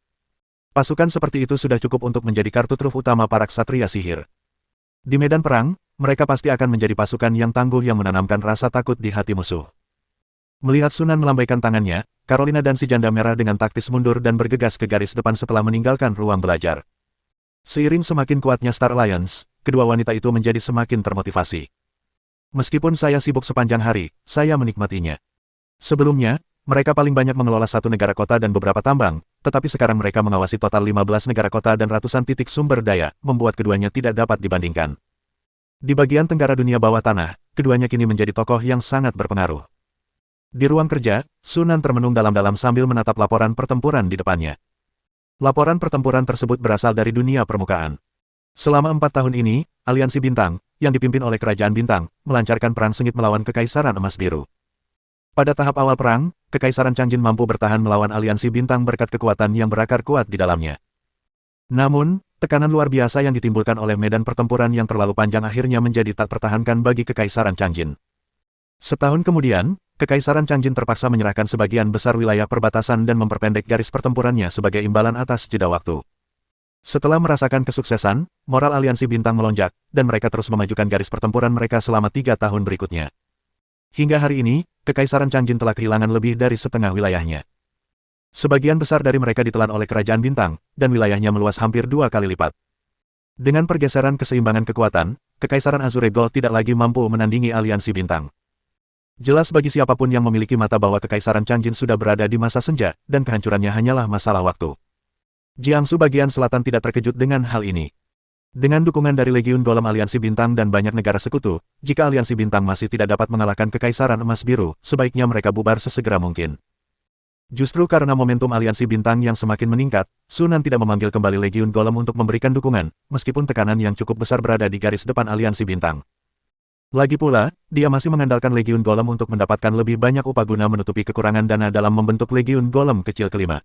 Pasukan seperti itu sudah cukup untuk menjadi kartu truf utama para ksatria sihir. Di medan perang, mereka pasti akan menjadi pasukan yang tangguh yang menanamkan rasa takut di hati musuh. Melihat Sunan melambaikan tangannya, Carolina dan si janda merah dengan taktis mundur dan bergegas ke garis depan setelah meninggalkan ruang belajar. Seiring semakin kuatnya Star Alliance, kedua wanita itu menjadi semakin termotivasi. Meskipun saya sibuk sepanjang hari, saya menikmatinya. Sebelumnya, mereka paling banyak mengelola 1 negara kota dan beberapa tambang, tetapi sekarang mereka mengawasi total 15 negara kota dan ratusan titik sumber daya, membuat keduanya tidak dapat dibandingkan. Di bagian tenggara dunia bawah tanah, keduanya kini menjadi tokoh yang sangat berpengaruh. Di ruang kerja, Sunan termenung dalam-dalam sambil menatap laporan pertempuran di depannya. Laporan pertempuran tersebut berasal dari dunia permukaan. Selama 4 tahun ini, Aliansi Bintang, yang dipimpin oleh Kerajaan Bintang, melancarkan perang sengit melawan Kekaisaran Emas Biru. Pada tahap awal perang, Kekaisaran Changjin mampu bertahan melawan Aliansi Bintang berkat kekuatan yang berakar kuat di dalamnya. Namun, tekanan luar biasa yang ditimbulkan oleh medan pertempuran yang terlalu panjang akhirnya menjadi tak tertahankan bagi Kekaisaran Changjin. Setahun kemudian, Kekaisaran Changjin terpaksa menyerahkan sebagian besar wilayah perbatasan dan memperpendek garis pertempurannya sebagai imbalan atas jeda waktu. Setelah merasakan kesuksesan, moral aliansi bintang melonjak, dan mereka terus memajukan garis pertempuran mereka selama 3 tahun berikutnya. Hingga hari ini, Kekaisaran Changjin telah kehilangan lebih dari setengah wilayahnya. Sebagian besar dari mereka ditelan oleh Kerajaan Bintang, dan wilayahnya meluas hampir 2 kali lipat. Dengan pergeseran keseimbangan kekuatan, Kekaisaran Azure Gold tidak lagi mampu menandingi aliansi bintang. Jelas bagi siapapun yang memiliki mata bahwa Kekaisaran Changjin sudah berada di masa senja, dan kehancurannya hanyalah masalah waktu. Jiangsu bagian selatan tidak terkejut dengan hal ini. Dengan dukungan dari Legiun Golem Aliansi Bintang dan banyak negara sekutu, jika Aliansi Bintang masih tidak dapat mengalahkan Kekaisaran Emas Biru, sebaiknya mereka bubar sesegera mungkin. Justru karena momentum Aliansi Bintang yang semakin meningkat, Sunan tidak memanggil kembali Legiun Golem untuk memberikan dukungan, meskipun tekanan yang cukup besar berada di garis depan Aliansi Bintang. Lagi pula, dia masih mengandalkan Legiun Golem untuk mendapatkan lebih banyak upah guna menutupi kekurangan dana dalam membentuk Legiun Golem kecil kelima.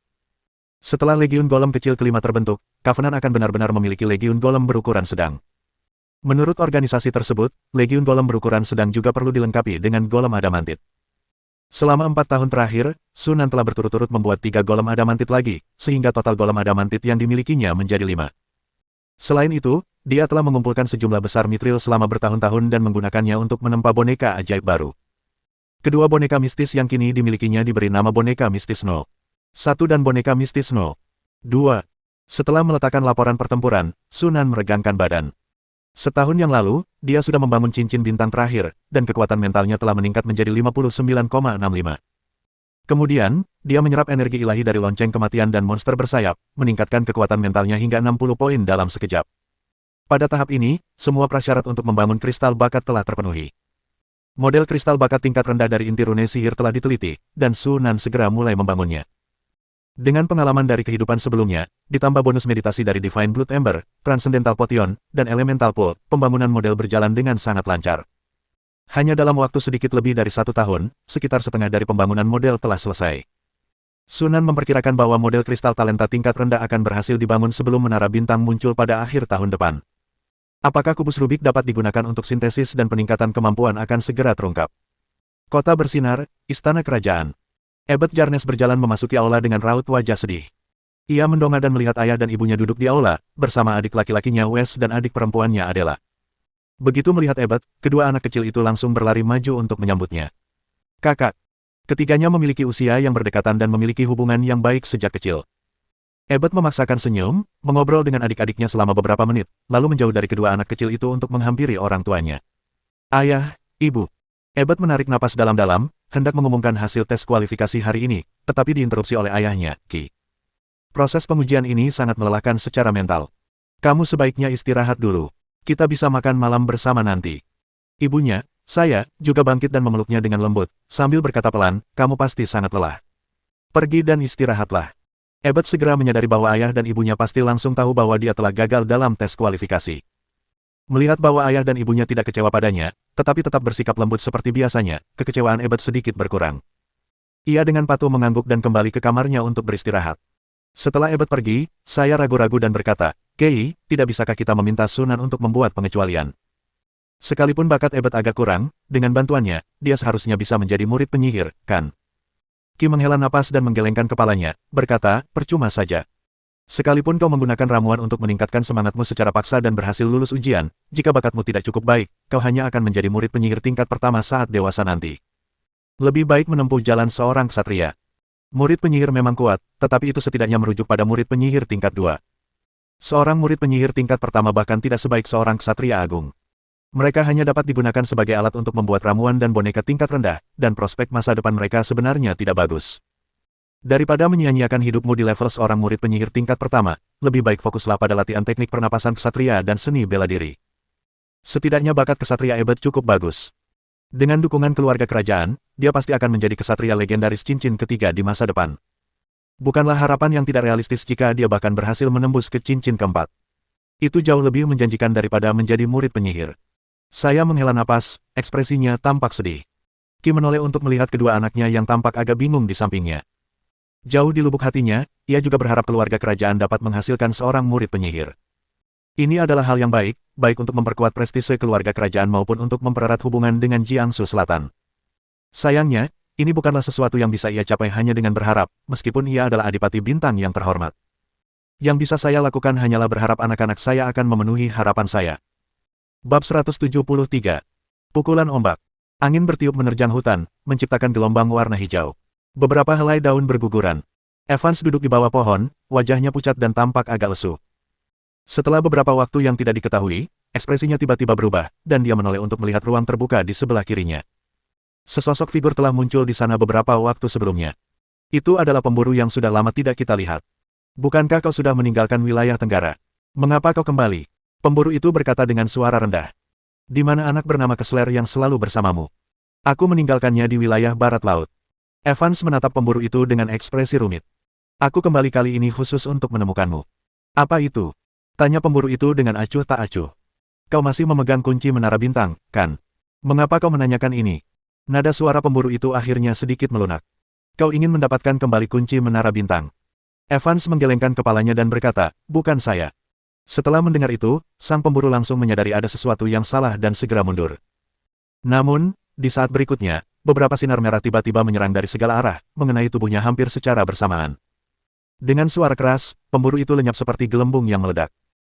Setelah Legiun Golem kecil kelima terbentuk, Covenant akan benar-benar memiliki Legiun Golem berukuran sedang. Menurut organisasi tersebut, Legiun Golem berukuran sedang juga perlu dilengkapi dengan Golem Adamantit. Selama 4 tahun terakhir, Sunan telah berturut-turut membuat 3 Golem Adamantit lagi, sehingga total Golem Adamantit yang dimilikinya menjadi 5. Selain itu, dia telah mengumpulkan sejumlah besar mithril selama bertahun-tahun dan menggunakannya untuk menempa boneka ajaib baru. Kedua boneka mistis yang kini dimilikinya diberi nama boneka mistis 0. 1 dan boneka mistis 0. 2. Setelah meletakkan laporan pertempuran, Sunan meregangkan badan. Setahun yang lalu, dia sudah membangun cincin bintang terakhir, dan kekuatan mentalnya telah meningkat menjadi 59,65. Kemudian, dia menyerap energi ilahi dari lonceng kematian dan monster bersayap, meningkatkan kekuatan mentalnya hingga 60 poin dalam sekejap. Pada tahap ini, semua prasyarat untuk membangun kristal bakat telah terpenuhi. Model kristal bakat tingkat rendah dari inti rune sihir telah diteliti, dan Sunan segera mulai membangunnya. Dengan pengalaman dari kehidupan sebelumnya, ditambah bonus meditasi dari Divine Blood Ember, Transcendental Potion, dan Elemental Pool, pembangunan model berjalan dengan sangat lancar. Hanya dalam waktu sedikit lebih dari 1 tahun, sekitar setengah dari pembangunan model telah selesai. Sunan memperkirakan bahwa model kristal talenta tingkat rendah akan berhasil dibangun sebelum menara bintang muncul pada akhir tahun depan. Apakah kubus Rubik dapat digunakan untuk sintesis dan peningkatan kemampuan akan segera terungkap. Kota bersinar, Istana Kerajaan. Ebet Jarnes berjalan memasuki aula dengan raut wajah sedih. Ia mendongak dan melihat ayah dan ibunya duduk di aula, bersama adik laki-lakinya Wes dan adik perempuannya Adela. Begitu melihat Ebet, kedua anak kecil itu langsung berlari maju untuk menyambutnya. Kakak. Ketiganya memiliki usia yang berdekatan dan memiliki hubungan yang baik sejak kecil. Ebet memaksakan senyum, mengobrol dengan adik-adiknya selama beberapa menit, lalu menjauh dari kedua anak kecil itu untuk menghampiri orang tuanya. Ayah, Ibu. Ebet menarik napas dalam-dalam, hendak mengumumkan hasil tes kualifikasi hari ini, tetapi diinterupsi oleh ayahnya, Ki. Proses pengujian ini sangat melelahkan secara mental. Kamu sebaiknya istirahat dulu. Kita bisa makan malam bersama nanti. Ibunya, saya, juga bangkit dan memeluknya dengan lembut, sambil berkata pelan, kamu pasti sangat lelah. Pergi dan istirahatlah. Ebet segera menyadari bahwa ayah dan ibunya pasti langsung tahu bahwa dia telah gagal dalam tes kualifikasi. Melihat bahwa ayah dan ibunya tidak kecewa padanya, tetapi tetap bersikap lembut seperti biasanya, kekecewaan Ebet sedikit berkurang. Ia dengan patuh mengangguk dan kembali ke kamarnya untuk beristirahat. Setelah Ebet pergi, saya ragu-ragu dan berkata, Kei, tidak bisakah kita meminta Sunan untuk membuat pengecualian? Sekalipun bakat Ebet agak kurang, dengan bantuannya, dia seharusnya bisa menjadi murid penyihir, kan? Ki menghela napas dan menggelengkan kepalanya, berkata, percuma saja. Sekalipun kau menggunakan ramuan untuk meningkatkan semangatmu secara paksa dan berhasil lulus ujian, jika bakatmu tidak cukup baik, kau hanya akan menjadi murid penyihir tingkat pertama saat dewasa nanti. Lebih baik menempuh jalan seorang ksatria. Murid penyihir memang kuat, tetapi itu setidaknya merujuk pada murid penyihir tingkat 2. Seorang murid penyihir tingkat pertama bahkan tidak sebaik seorang ksatria agung. Mereka hanya dapat digunakan sebagai alat untuk membuat ramuan dan boneka tingkat rendah, dan prospek masa depan mereka sebenarnya tidak bagus. Daripada menyia-nyiakan hidupmu di level seorang murid penyihir tingkat pertama, lebih baik fokuslah pada latihan teknik pernapasan ksatria dan seni bela diri. Setidaknya bakat ksatria Ebet cukup bagus. Dengan dukungan keluarga kerajaan, dia pasti akan menjadi ksatria legendaris cincin ketiga di masa depan. Bukanlah harapan yang tidak realistis jika dia bahkan berhasil menembus ke cincin keempat. Itu jauh lebih menjanjikan daripada menjadi murid penyihir. Saya menghela napas, ekspresinya tampak sedih. Ki menoleh untuk melihat kedua anaknya yang tampak agak bingung di sampingnya. Jauh di lubuk hatinya, ia juga berharap keluarga kerajaan dapat menghasilkan seorang murid penyihir. Ini adalah hal yang baik, baik untuk memperkuat prestise keluarga kerajaan maupun untuk mempererat hubungan dengan Jiangsu Selatan. Sayangnya, ini bukanlah sesuatu yang bisa ia capai hanya dengan berharap, meskipun ia adalah adipati bintang yang terhormat. Yang bisa saya lakukan hanyalah berharap anak-anak saya akan memenuhi harapan saya. Bab 173. Pukulan ombak. Angin bertiup menerjang hutan, menciptakan gelombang warna hijau. Beberapa helai daun berguguran. Evans duduk di bawah pohon, wajahnya pucat dan tampak agak lesu. Setelah beberapa waktu yang tidak diketahui, ekspresinya tiba-tiba berubah, dan dia menoleh untuk melihat ruang terbuka di sebelah kirinya. Sesosok figur telah muncul di sana beberapa waktu sebelumnya. Itu adalah pemburu yang sudah lama tidak kita lihat. Bukankah kau sudah meninggalkan wilayah Tenggara? Mengapa kau kembali? Pemburu itu berkata dengan suara rendah. Di mana anak bernama Kessler yang selalu bersamamu? Aku meninggalkannya di wilayah barat laut. Evans menatap pemburu itu dengan ekspresi rumit. Aku kembali kali ini khusus untuk menemukanmu. Apa itu? Tanya pemburu itu dengan acuh tak acuh. Kau masih memegang kunci menara bintang, kan? Mengapa kau menanyakan ini? Nada suara pemburu itu akhirnya sedikit melunak. Kau ingin mendapatkan kembali kunci menara bintang. Evans menggelengkan kepalanya dan berkata, bukan saya. Setelah mendengar itu, sang pemburu langsung menyadari ada sesuatu yang salah dan segera mundur. Namun, di saat berikutnya, beberapa sinar merah tiba-tiba menyerang dari segala arah, mengenai tubuhnya hampir secara bersamaan. Dengan suara keras, pemburu itu lenyap seperti gelembung yang meledak.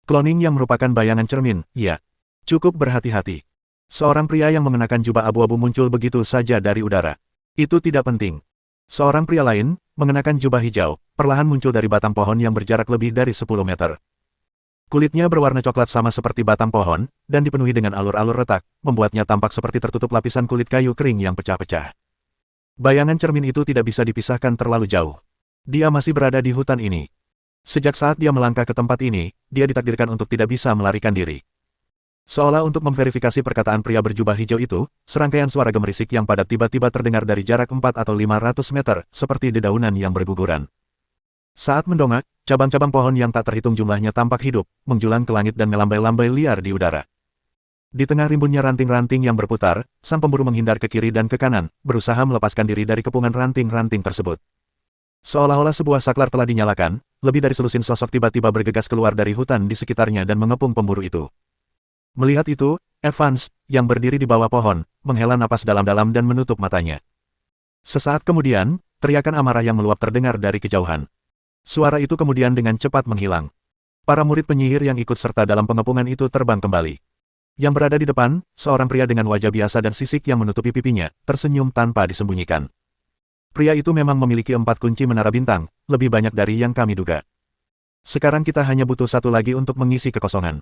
Cloning yang merupakan bayangan cermin, ya. Cukup berhati-hati. Seorang pria yang mengenakan jubah abu-abu muncul begitu saja dari udara. Itu tidak penting. Seorang pria lain, mengenakan jubah hijau, perlahan muncul dari batang pohon yang berjarak lebih dari 10 meter. Kulitnya berwarna coklat sama seperti batang pohon, dan dipenuhi dengan alur-alur retak, membuatnya tampak seperti tertutup lapisan kulit kayu kering yang pecah-pecah. Bayangan cermin itu tidak bisa dipisahkan terlalu jauh. Dia masih berada di hutan ini. Sejak saat dia melangkah ke tempat ini, dia ditakdirkan untuk tidak bisa melarikan diri. Seolah untuk memverifikasi perkataan pria berjubah hijau itu, serangkaian suara gemerisik yang padat tiba-tiba terdengar dari jarak 4 atau 500 meter, seperti dedaunan yang berguguran. Saat mendongak, cabang-cabang pohon yang tak terhitung jumlahnya tampak hidup, menjulang ke langit dan melambai-lambai liar di udara. Di tengah rimbunnya ranting-ranting yang berputar, sang pemburu menghindar ke kiri dan ke kanan, berusaha melepaskan diri dari kepungan ranting-ranting tersebut. Seolah-olah sebuah saklar telah dinyalakan, lebih dari selusin sosok tiba-tiba bergegas keluar dari hutan di sekitarnya dan mengepung pemburu itu. Melihat itu, Evans, yang berdiri di bawah pohon, menghela napas dalam-dalam dan menutup matanya. Sesaat kemudian, teriakan amarah yang meluap terdengar dari kejauhan. Suara itu kemudian dengan cepat menghilang. Para murid penyihir yang ikut serta dalam pengepungan itu terbang kembali. Yang berada di depan, seorang pria dengan wajah biasa dan sisik yang menutupi pipinya, tersenyum tanpa disembunyikan. Pria itu memang memiliki 4 kunci menara bintang, lebih banyak dari yang kami duga. Sekarang kita hanya butuh satu lagi untuk mengisi kekosongan.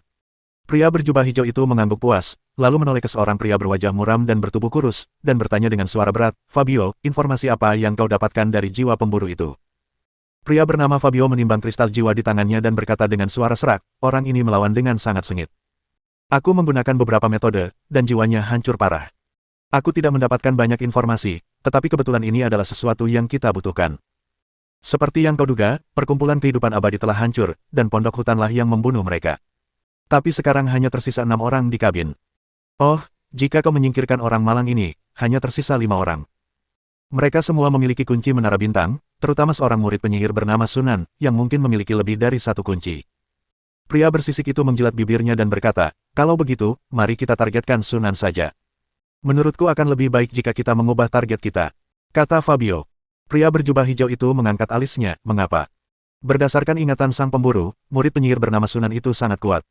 Pria berjubah hijau itu mengangguk puas, lalu menoleh ke seorang pria berwajah muram dan bertubuh kurus, dan bertanya dengan suara berat, Fabio, informasi apa yang kau dapatkan dari jiwa pemburu itu? Pria bernama Fabio menimbang kristal jiwa di tangannya dan berkata dengan suara serak, orang ini melawan dengan sangat sengit. Aku menggunakan beberapa metode, dan jiwanya hancur parah. Aku tidak mendapatkan banyak informasi, tetapi kebetulan ini adalah sesuatu yang kita butuhkan. Seperti yang kau duga, perkumpulan kehidupan abadi telah hancur, dan pondok hutanlah yang membunuh mereka. Tapi sekarang hanya tersisa 6 orang di kabin. Oh, jika kau menyingkirkan orang malang ini, hanya tersisa 5 orang. Mereka semua memiliki kunci menara bintang, terutama seorang murid penyihir bernama Sunan, yang mungkin memiliki lebih dari 1 kunci. Pria bersisik itu menjilat bibirnya dan berkata, kalau begitu, mari kita targetkan Sunan saja. Menurutku akan lebih baik jika kita mengubah target kita, kata Fabio. Pria berjubah hijau itu mengangkat alisnya, mengapa? Berdasarkan ingatan sang pemburu, murid penyihir bernama Sunan itu sangat kuat.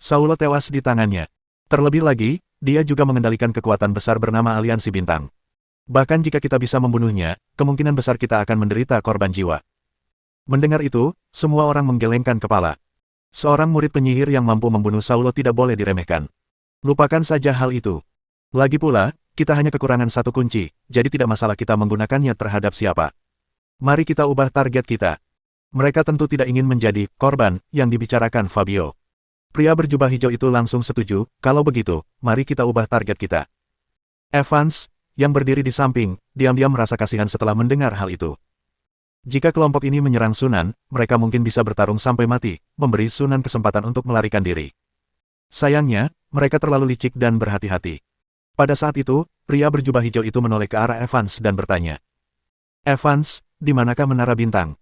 Saulo tewas di tangannya. Terlebih lagi, dia juga mengendalikan kekuatan besar bernama Aliansi Bintang. Bahkan jika kita bisa membunuhnya, kemungkinan besar kita akan menderita korban jiwa. Mendengar itu, semua orang menggelengkan kepala. Seorang murid penyihir yang mampu membunuh Saulo tidak boleh diremehkan. Lupakan saja hal itu. Lagi pula, kita hanya kekurangan 1 kunci, jadi tidak masalah kita menggunakannya terhadap siapa. Mari kita ubah target kita. Mereka tentu tidak ingin menjadi korban yang dibicarakan Fabio. Pria berjubah hijau itu langsung setuju, kalau begitu, mari kita ubah target kita. Evans, yang berdiri di samping, diam-diam merasa kasihan setelah mendengar hal itu. Jika kelompok ini menyerang Sunan, mereka mungkin bisa bertarung sampai mati, memberi Sunan kesempatan untuk melarikan diri. Sayangnya, mereka terlalu licik dan berhati-hati. Pada saat itu, pria berjubah hijau itu menoleh ke arah Evans dan bertanya. Evans, di manakah menara bintang?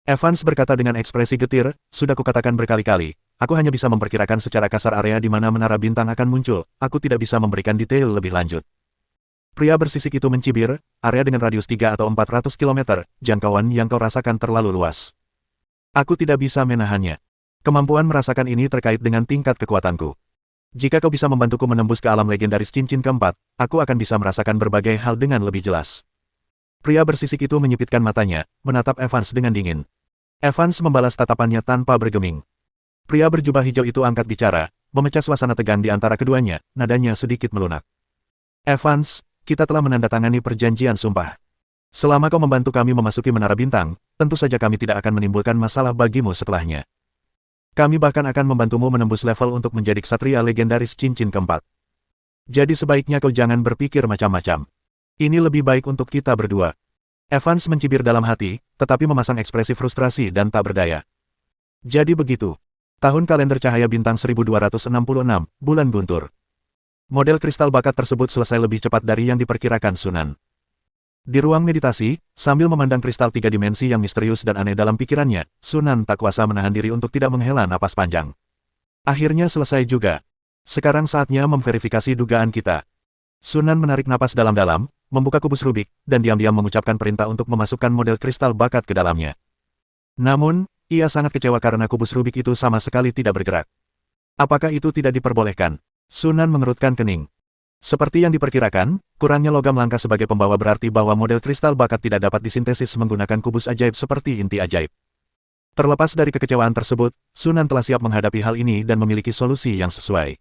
Evans berkata dengan ekspresi getir, sudah kukatakan berkali-kali, aku hanya bisa memperkirakan secara kasar area di mana menara bintang akan muncul, aku tidak bisa memberikan detail lebih lanjut. Pria bersisik itu mencibir, area dengan radius 3 atau 400 km, jangkauan yang kau rasakan terlalu luas. Aku tidak bisa menahannya. Kemampuan merasakan ini terkait dengan tingkat kekuatanku. Jika kau bisa membantuku menembus ke alam legendaris cincin keempat, aku akan bisa merasakan berbagai hal dengan lebih jelas. Pria bersisik itu menyipitkan matanya, menatap Evans dengan dingin. Evans membalas tatapannya tanpa bergeming. Pria berjubah hijau itu angkat bicara, memecah suasana tegang di antara keduanya, nadanya sedikit melunak. Evans, kita telah menandatangani perjanjian sumpah. Selama kau membantu kami memasuki Menara Bintang, tentu saja kami tidak akan menimbulkan masalah bagimu setelahnya. Kami bahkan akan membantumu menembus level untuk menjadi ksatria legendaris cincin keempat. Jadi sebaiknya kau jangan berpikir macam-macam. Ini lebih baik untuk kita berdua. Evans mencibir dalam hati, tetapi memasang ekspresi frustrasi dan tak berdaya. Jadi begitu. Tahun kalender cahaya bintang 1266, bulan guntur. Model kristal bakat tersebut selesai lebih cepat dari yang diperkirakan Sunan. Di ruang meditasi, sambil memandang kristal 3 dimensi yang misterius dan aneh dalam pikirannya, Sunan tak kuasa menahan diri untuk tidak menghela napas panjang. Akhirnya selesai juga. Sekarang saatnya memverifikasi dugaan kita. Sunan menarik napas dalam-dalam, membuka kubus Rubik, dan diam-diam mengucapkan perintah untuk memasukkan model kristal bakat ke dalamnya. Namun, ia sangat kecewa karena kubus Rubik itu sama sekali tidak bergerak. Apakah itu tidak diperbolehkan? Sunan mengerutkan kening. Seperti yang diperkirakan, kurangnya logam langka sebagai pembawa berarti bahwa model kristal bakat tidak dapat disintesis menggunakan kubus ajaib seperti inti ajaib. Terlepas dari kekecewaan tersebut, Sunan telah siap menghadapi hal ini dan memiliki solusi yang sesuai.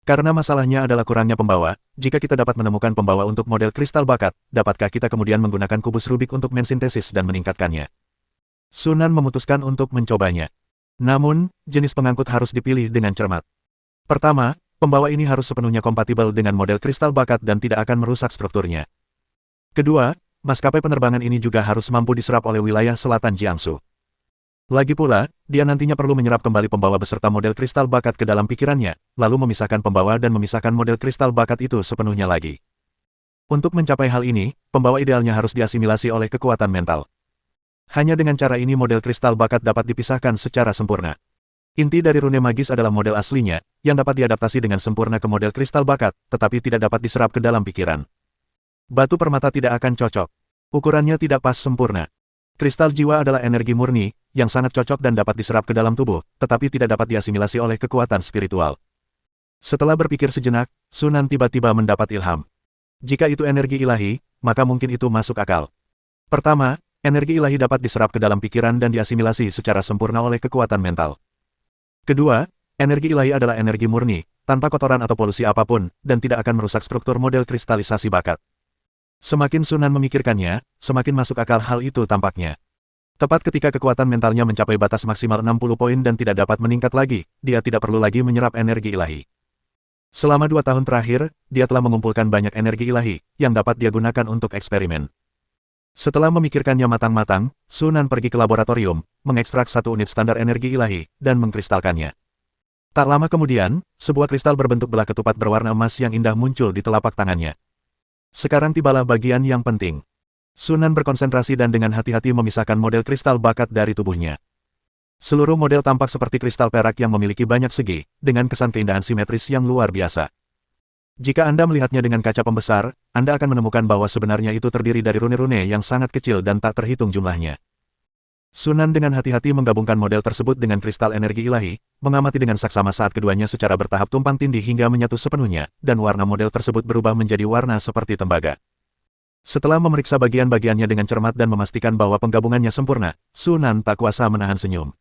Karena masalahnya adalah kurangnya pembawa, jika kita dapat menemukan pembawa untuk model kristal bakat, dapatkah kita kemudian menggunakan kubus Rubik untuk mensintesis dan meningkatkannya? Sunan memutuskan untuk mencobanya. Namun, jenis pengangkut harus dipilih dengan cermat. Pertama, pembawa ini harus sepenuhnya kompatibel dengan model kristal bakat dan tidak akan merusak strukturnya. Kedua, maskapai penerbangan ini juga harus mampu diserap oleh wilayah selatan Jiangsu. Lagi pula, dia nantinya perlu menyerap kembali pembawa beserta model kristal bakat ke dalam pikirannya, lalu memisahkan pembawa dan memisahkan model kristal bakat itu sepenuhnya lagi. Untuk mencapai hal ini, pembawa idealnya harus diasimilasi oleh kekuatan mental. Hanya dengan cara ini model kristal bakat dapat dipisahkan secara sempurna. Inti dari rune magis adalah model aslinya, yang dapat diadaptasi dengan sempurna ke model kristal bakat, tetapi tidak dapat diserap ke dalam pikiran. Batu permata tidak akan cocok. Ukurannya tidak pas sempurna. Kristal jiwa adalah energi murni, yang sangat cocok dan dapat diserap ke dalam tubuh, tetapi tidak dapat diasimilasi oleh kekuatan spiritual. Setelah berpikir sejenak, Sunan tiba-tiba mendapat ilham. Jika itu energi ilahi, maka mungkin itu masuk akal. Pertama, energi ilahi dapat diserap ke dalam pikiran dan diasimilasi secara sempurna oleh kekuatan mental. Kedua, energi ilahi adalah energi murni, tanpa kotoran atau polusi apapun, dan tidak akan merusak struktur model kristalisasi bakat. Semakin Sunan memikirkannya, semakin masuk akal hal itu tampaknya. Tepat ketika kekuatan mentalnya mencapai batas maksimal 60 poin dan tidak dapat meningkat lagi, dia tidak perlu lagi menyerap energi ilahi. Selama 2 tahun terakhir, dia telah mengumpulkan banyak energi ilahi, yang dapat dia gunakan untuk eksperimen. Setelah memikirkannya matang-matang, Sunan pergi ke laboratorium, mengekstrak 1 unit standar energi ilahi, dan mengkristalkannya. Tak lama kemudian, sebuah kristal berbentuk belah ketupat berwarna emas yang indah muncul di telapak tangannya. Sekarang tibalah bagian yang penting. Sunan berkonsentrasi dan dengan hati-hati memisahkan model kristal bakat dari tubuhnya. Seluruh model tampak seperti kristal perak yang memiliki banyak segi, dengan kesan keindahan simetris yang luar biasa. Jika Anda melihatnya dengan kaca pembesar, Anda akan menemukan bahwa sebenarnya itu terdiri dari rune-rune yang sangat kecil dan tak terhitung jumlahnya. Sunan dengan hati-hati menggabungkan model tersebut dengan kristal energi ilahi, mengamati dengan saksama saat keduanya secara bertahap tumpang tindih hingga menyatu sepenuhnya, dan warna model tersebut berubah menjadi warna seperti tembaga. Setelah memeriksa bagian-bagiannya dengan cermat dan memastikan bahwa penggabungannya sempurna, Sunan tak kuasa menahan senyum.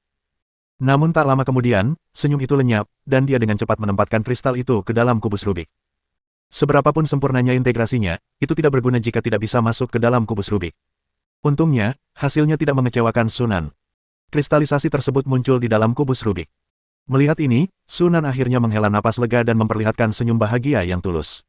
Namun tak lama kemudian, senyum itu lenyap, dan dia dengan cepat menempatkan kristal itu ke dalam kubus Rubik. Seberapapun sempurnanya integrasinya, itu tidak berguna jika tidak bisa masuk ke dalam kubus Rubik. Untungnya, hasilnya tidak mengecewakan Sunan. Kristalisasi tersebut muncul di dalam kubus Rubik. Melihat ini, Sunan akhirnya menghela napas lega dan memperlihatkan senyum bahagia yang tulus.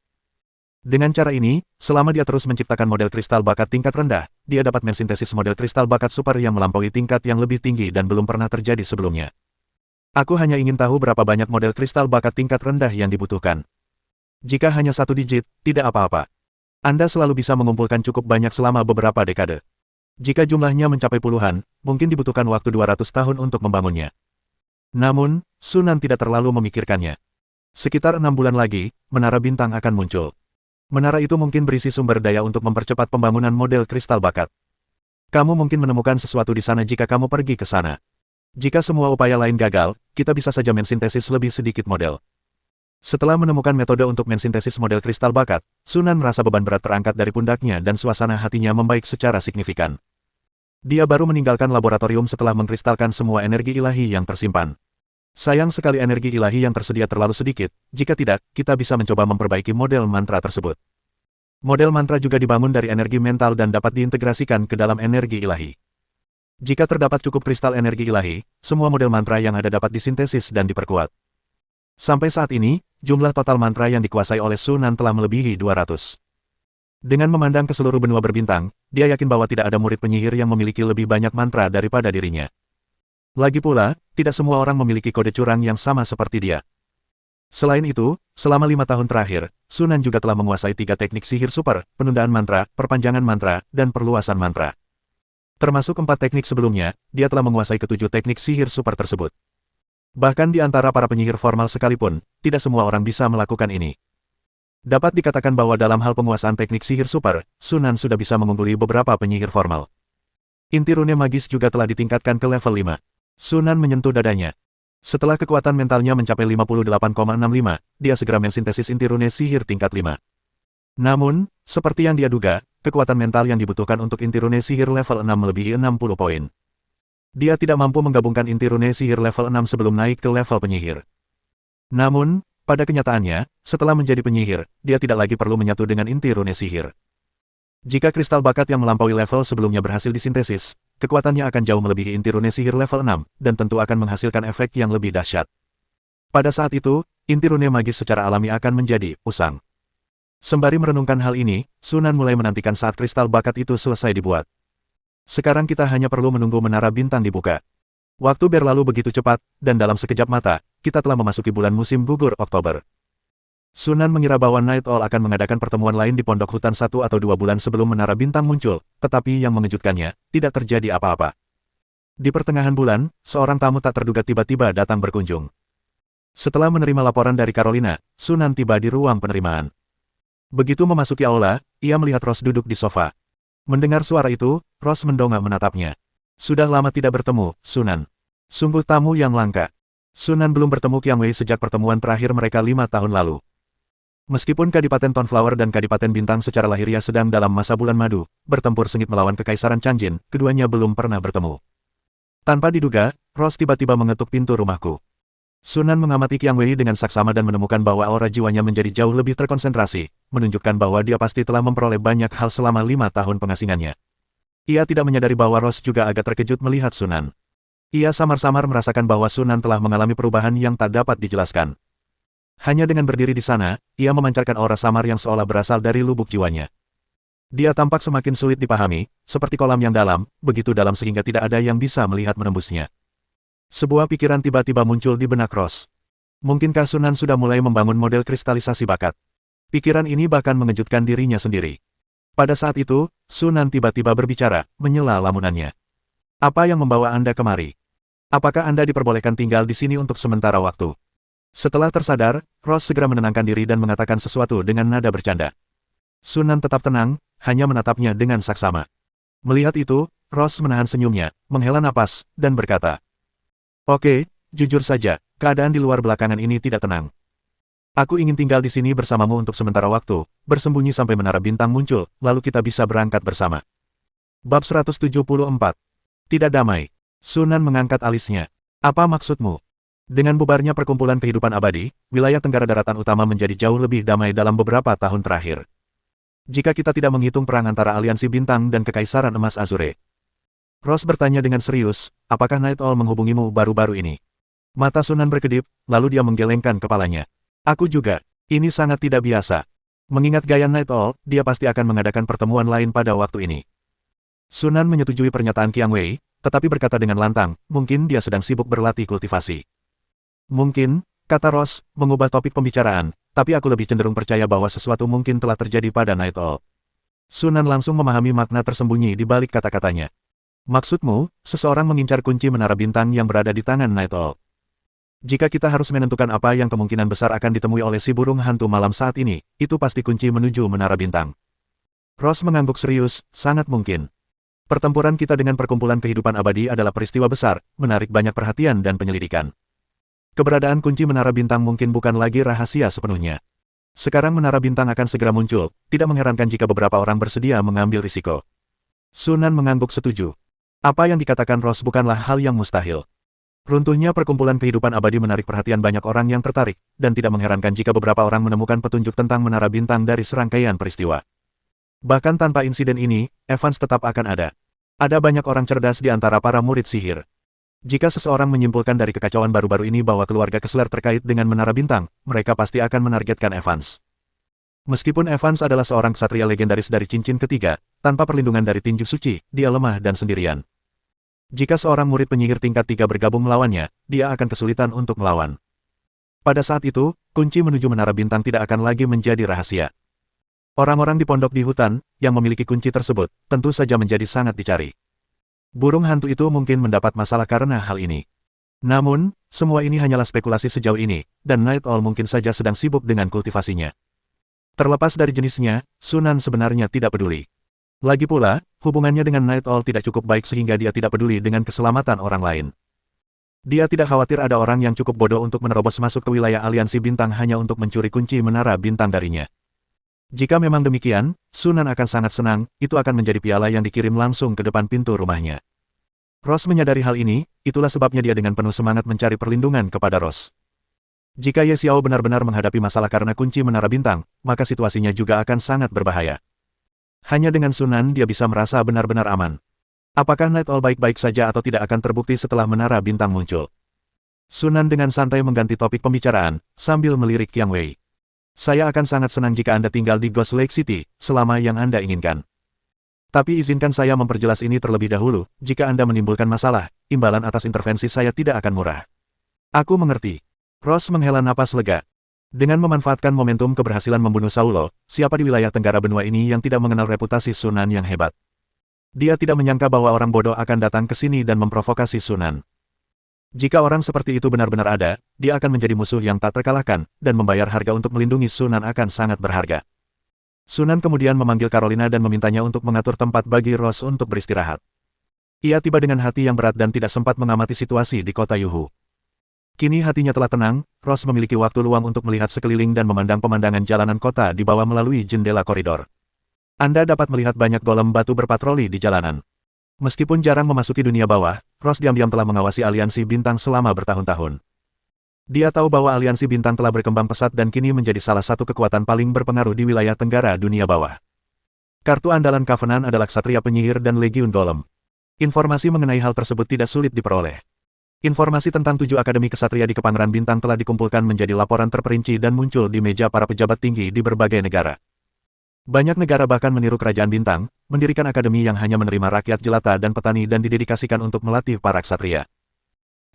Dengan cara ini, selama dia terus menciptakan model kristal bakat tingkat rendah, dia dapat mensintesis model kristal bakat super yang melampaui tingkat yang lebih tinggi dan belum pernah terjadi sebelumnya. Aku hanya ingin tahu berapa banyak model kristal bakat tingkat rendah yang dibutuhkan. Jika hanya 1 digit, tidak apa-apa. Anda selalu bisa mengumpulkan cukup banyak selama beberapa dekade. Jika jumlahnya mencapai puluhan, mungkin dibutuhkan waktu 200 tahun untuk membangunnya. Namun, Sunan tidak terlalu memikirkannya. Sekitar 6 bulan lagi, Menara Bintang akan muncul. Menara itu mungkin berisi sumber daya untuk mempercepat pembangunan model kristal bakat. Kamu mungkin menemukan sesuatu di sana jika kamu pergi ke sana. Jika semua upaya lain gagal, kita bisa saja mensintesis lebih sedikit model. Setelah menemukan metode untuk mensintesis model kristal bakat, Sunan merasa beban berat terangkat dari pundaknya dan suasana hatinya membaik secara signifikan. Dia baru meninggalkan laboratorium setelah mengkristalkan semua energi ilahi yang tersimpan. Sayang sekali energi ilahi yang tersedia terlalu sedikit, jika tidak, kita bisa mencoba memperbaiki model mantra tersebut. Model mantra juga dibangun dari energi mental dan dapat diintegrasikan ke dalam energi ilahi. Jika terdapat cukup kristal energi ilahi, semua model mantra yang ada dapat disintesis dan diperkuat. Sampai saat ini, jumlah total mantra yang dikuasai oleh Sunan telah melebihi 200. Dengan memandang ke seluruh benua berbintang, dia yakin bahwa tidak ada murid penyihir yang memiliki lebih banyak mantra daripada dirinya. Lagi pula, tidak semua orang memiliki kode curang yang sama seperti dia. Selain itu, selama 5 tahun terakhir, Sunan juga telah menguasai 3 teknik sihir super, penundaan mantra, perpanjangan mantra, dan perluasan mantra. Termasuk 4 teknik sebelumnya, dia telah menguasai ke-7 teknik sihir super tersebut. Bahkan di antara para penyihir formal sekalipun, tidak semua orang bisa melakukan ini. Dapat dikatakan bahwa dalam hal penguasaan teknik sihir super, Sunan sudah bisa mengungguli beberapa penyihir formal. Inti rune magis juga telah ditingkatkan ke level 5. Sunan menyentuh dadanya. Setelah kekuatan mentalnya mencapai 58,65, dia segera mensintesis inti rune sihir tingkat 5. Namun, seperti yang dia duga, kekuatan mental yang dibutuhkan untuk inti rune sihir level 6 melebihi 60 poin. Dia tidak mampu menggabungkan inti rune sihir level 6 sebelum naik ke level penyihir. Namun, pada kenyataannya, setelah menjadi penyihir, dia tidak lagi perlu menyatu dengan inti rune sihir. Jika kristal bakat yang melampaui level sebelumnya berhasil disintesis, kekuatannya akan jauh melebihi inti rune sihir level 6, dan tentu akan menghasilkan efek yang lebih dahsyat. Pada saat itu, inti rune magis secara alami akan menjadi usang. Sembari merenungkan hal ini, Sunan mulai menantikan saat kristal bakat itu selesai dibuat. Sekarang kita hanya perlu menunggu menara bintang dibuka. Waktu berlalu begitu cepat, dan dalam sekejap mata, kita telah memasuki bulan musim gugur Oktober. Sunan mengira bahwa Night Owl akan mengadakan pertemuan lain di pondok hutan 1 atau 2 bulan sebelum menara bintang muncul, tetapi yang mengejutkannya, tidak terjadi apa-apa. Di pertengahan bulan, seorang tamu tak terduga tiba-tiba datang berkunjung. Setelah menerima laporan dari Carolina, Sunan tiba di ruang penerimaan. Begitu memasuki aula, ia melihat Rose duduk di sofa. Mendengar suara itu, Rose mendongak menatapnya. Sudah lama tidak bertemu, Sunan. Sungguh tamu yang langka. Sunan belum bertemu Qiang Wei sejak pertemuan terakhir mereka 5 tahun lalu. Meskipun Kadipaten Tonflower dan Kadipaten Bintang secara lahiriah sedang dalam masa bulan madu, bertempur sengit melawan Kekaisaran Changjin, keduanya belum pernah bertemu. Tanpa diduga, Rose tiba-tiba mengetuk pintu rumahku. Sunan mengamati Qiang Wei dengan saksama dan menemukan bahwa aura jiwanya menjadi jauh lebih terkonsentrasi, menunjukkan bahwa dia pasti telah memperoleh banyak hal selama 5 tahun pengasingannya. Ia tidak menyadari bahwa Rose juga agak terkejut melihat Sunan. Ia samar-samar merasakan bahwa Sunan telah mengalami perubahan yang tak dapat dijelaskan. Hanya dengan berdiri di sana, ia memancarkan aura samar yang seolah berasal dari lubuk jiwanya. Dia tampak semakin sulit dipahami, seperti kolam yang dalam, begitu dalam sehingga tidak ada yang bisa melihat menembusnya. Sebuah pikiran tiba-tiba muncul di benak Rose. Mungkinkah Sunan sudah mulai membangun model kristalisasi bakat? Pikiran ini bahkan mengejutkan dirinya sendiri. Pada saat itu, Sunan tiba-tiba berbicara, menyela lamunannya. Apa yang membawa Anda kemari? Apakah Anda diperbolehkan tinggal di sini untuk sementara waktu? Setelah tersadar, Rose segera menenangkan diri dan mengatakan sesuatu dengan nada bercanda. Sunan tetap tenang, hanya menatapnya dengan saksama. Melihat itu, Rose menahan senyumnya, menghela napas, dan berkata, "Oke, jujur saja, keadaan di luar belakangan ini tidak tenang. Aku ingin tinggal di sini bersamamu untuk sementara waktu, bersembunyi sampai menara bintang muncul, lalu kita bisa berangkat bersama." Bab 174. Tidak damai. Sunan mengangkat alisnya. Apa maksudmu? Dengan bubarnya perkumpulan kehidupan abadi, wilayah Tenggara Daratan Utama menjadi jauh lebih damai dalam beberapa tahun terakhir. Jika kita tidak menghitung perang antara Aliansi Bintang dan Kekaisaran Emas Azure. Rose bertanya dengan serius, apakah Night Owl menghubungimu baru-baru ini? Mata Sunan berkedip, lalu dia menggelengkan kepalanya. Aku juga. Ini sangat tidak biasa. Mengingat gaya Night Owl, dia pasti akan mengadakan pertemuan lain pada waktu ini. Sunan menyetujui pernyataan Qiang Wei, tetapi berkata dengan lantang, mungkin dia sedang sibuk berlatih kultivasi. Mungkin, kata Rose, mengubah topik pembicaraan, tapi aku lebih cenderung percaya bahwa sesuatu mungkin telah terjadi pada Night Owl. Sunan langsung memahami makna tersembunyi di balik kata-katanya. Maksudmu, seseorang mengincar kunci menara bintang yang berada di tangan Night Owl. Jika kita harus menentukan apa yang kemungkinan besar akan ditemui oleh si burung hantu malam saat ini, itu pasti kunci menuju menara bintang. Rose mengangguk serius, sangat mungkin. Pertempuran kita dengan perkumpulan kehidupan abadi adalah peristiwa besar, menarik banyak perhatian dan penyelidikan. Keberadaan kunci Menara Bintang mungkin bukan lagi rahasia sepenuhnya. Sekarang Menara Bintang akan segera muncul, tidak mengherankan jika beberapa orang bersedia mengambil risiko. Sunan mengangguk setuju. Apa yang dikatakan Ross bukanlah hal yang mustahil. Runtuhnya perkumpulan kehidupan abadi menarik perhatian banyak orang yang tertarik, dan tidak mengherankan jika beberapa orang menemukan petunjuk tentang Menara Bintang dari serangkaian peristiwa. Bahkan tanpa insiden ini, Evans tetap akan ada. Ada banyak orang cerdas di antara para murid sihir. Jika seseorang menyimpulkan dari kekacauan baru-baru ini bahwa keluarga Kessler terkait dengan Menara Bintang, mereka pasti akan menargetkan Evans. Meskipun Evans adalah seorang ksatria legendaris dari cincin ketiga, tanpa perlindungan dari tinju suci, dia lemah dan sendirian. Jika seorang murid penyihir tingkat 3 bergabung melawannya, dia akan kesulitan untuk melawan. Pada saat itu, kunci menuju Menara Bintang tidak akan lagi menjadi rahasia. Orang-orang di pondok di hutan, yang memiliki kunci tersebut, tentu saja menjadi sangat dicari. Burung hantu itu mungkin mendapat masalah karena hal ini. Namun, semua ini hanyalah spekulasi sejauh ini, dan Night Owl mungkin saja sedang sibuk dengan kultivasinya. Terlepas dari jenisnya, Sunan sebenarnya tidak peduli. Lagi pula, hubungannya dengan Night Owl tidak cukup baik sehingga dia tidak peduli dengan keselamatan orang lain. Dia tidak khawatir ada orang yang cukup bodoh untuk menerobos masuk ke wilayah aliansi bintang hanya untuk mencuri kunci Menara Bintang darinya. Jika memang demikian, Sunan akan sangat senang, itu akan menjadi piala yang dikirim langsung ke depan pintu rumahnya. Ross menyadari hal ini, itulah sebabnya dia dengan penuh semangat mencari perlindungan kepada Ross. Jika Ye Xiao benar-benar menghadapi masalah karena kunci Menara Bintang, maka situasinya juga akan sangat berbahaya. Hanya dengan Sunan dia bisa merasa benar-benar aman. Apakah Night Owl baik-baik saja atau tidak akan terbukti setelah Menara Bintang muncul? Sunan dengan santai mengganti topik pembicaraan, sambil melirik Yang Wei. Saya akan sangat senang jika Anda tinggal di Ghost Lake City, selama yang Anda inginkan. Tapi izinkan saya memperjelas ini terlebih dahulu, jika Anda menimbulkan masalah, imbalan atas intervensi saya tidak akan murah. Aku mengerti. Ross menghela napas lega. Dengan memanfaatkan momentum keberhasilan membunuh Saulo, siapa di wilayah Tenggara benua ini yang tidak mengenal reputasi Sunan yang hebat? Dia tidak menyangka bahwa orang bodoh akan datang ke sini dan memprovokasi Sunan. Jika orang seperti itu benar-benar ada, dia akan menjadi musuh yang tak terkalahkan, dan membayar harga untuk melindungi Sunan akan sangat berharga. Sunan kemudian memanggil Carolina dan memintanya untuk mengatur tempat bagi Ross untuk beristirahat. Ia tiba dengan hati yang berat dan tidak sempat mengamati situasi di kota Yuhu. Kini hatinya telah tenang, Ross memiliki waktu luang untuk melihat sekeliling dan memandang pemandangan jalanan kota di bawah melalui jendela koridor. Anda dapat melihat banyak golem batu berpatroli di jalanan. Meskipun jarang memasuki dunia bawah, Ross diam-diam telah mengawasi aliansi bintang selama bertahun-tahun. Dia tahu bahwa aliansi bintang telah berkembang pesat dan kini menjadi salah satu kekuatan paling berpengaruh di wilayah Tenggara dunia bawah. Kartu andalan Covenant adalah Ksatria Penyihir dan Legiun Golem. Informasi mengenai hal tersebut tidak sulit diperoleh. Informasi tentang 7 Akademi Kesatria di Kepangeran Bintang telah dikumpulkan menjadi laporan terperinci dan muncul di meja para pejabat tinggi di berbagai negara. Banyak negara bahkan meniru Kerajaan Bintang, mendirikan akademi yang hanya menerima rakyat jelata dan petani dan didedikasikan untuk melatih para ksatria.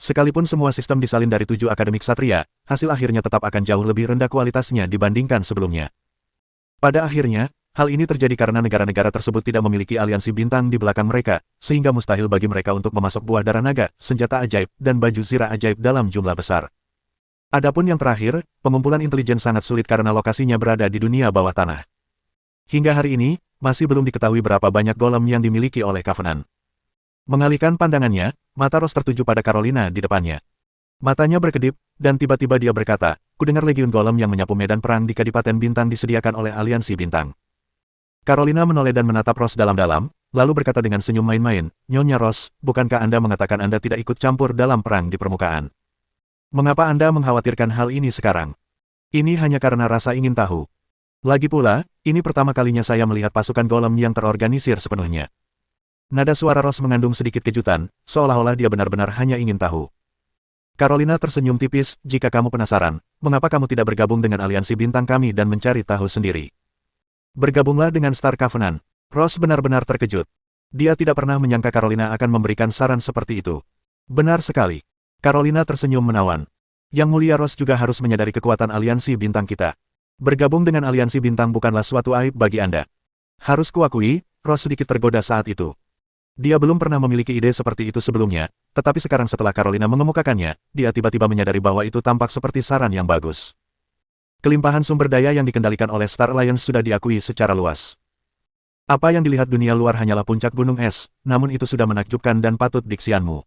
Sekalipun semua sistem disalin dari 7 akademi ksatria, hasil akhirnya tetap akan jauh lebih rendah kualitasnya dibandingkan sebelumnya. Pada akhirnya, hal ini terjadi karena negara-negara tersebut tidak memiliki aliansi bintang di belakang mereka, sehingga mustahil bagi mereka untuk memasok buah darah naga, senjata ajaib, dan baju zirah ajaib dalam jumlah besar. Adapun yang terakhir, pengumpulan intelijen sangat sulit karena lokasinya berada di dunia bawah tanah. Hingga hari ini, masih belum diketahui berapa banyak golem yang dimiliki oleh Covenant. Mengalihkan pandangannya, mata Ross tertuju pada Carolina di depannya. Matanya berkedip, dan tiba-tiba dia berkata, "Kudengar Legiun Golem yang menyapu medan perang di Kadipaten Bintang disediakan oleh Aliansi Bintang." Carolina menoleh dan menatap Ross dalam-dalam, lalu berkata dengan senyum main-main, "Nyonya Ross, bukankah Anda mengatakan Anda tidak ikut campur dalam perang di permukaan? Mengapa Anda mengkhawatirkan hal ini sekarang? Ini hanya karena rasa ingin tahu. Lagi pula, ini pertama kalinya saya melihat pasukan golem yang terorganisir sepenuhnya." Nada suara Ross mengandung sedikit kejutan, seolah-olah dia benar-benar hanya ingin tahu. Carolina tersenyum tipis, "Jika kamu penasaran, mengapa kamu tidak bergabung dengan aliansi bintang kami dan mencari tahu sendiri? Bergabunglah dengan Star Covenant." Ross benar-benar terkejut. Dia tidak pernah menyangka Carolina akan memberikan saran seperti itu. "Benar sekali." Carolina tersenyum menawan. "Yang mulia Ross juga harus menyadari kekuatan aliansi bintang kita. Bergabung dengan aliansi bintang bukanlah suatu aib bagi Anda." Harus kuakui, Ross sedikit tergoda saat itu. Dia belum pernah memiliki ide seperti itu sebelumnya, tetapi sekarang setelah Carolina mengemukakannya, dia tiba-tiba menyadari bahwa itu tampak seperti saran yang bagus. Kelimpahan sumber daya yang dikendalikan oleh Star Alliance sudah diakui secara luas. Apa yang dilihat dunia luar hanyalah puncak gunung es, namun itu sudah menakjubkan dan patut diksianmu.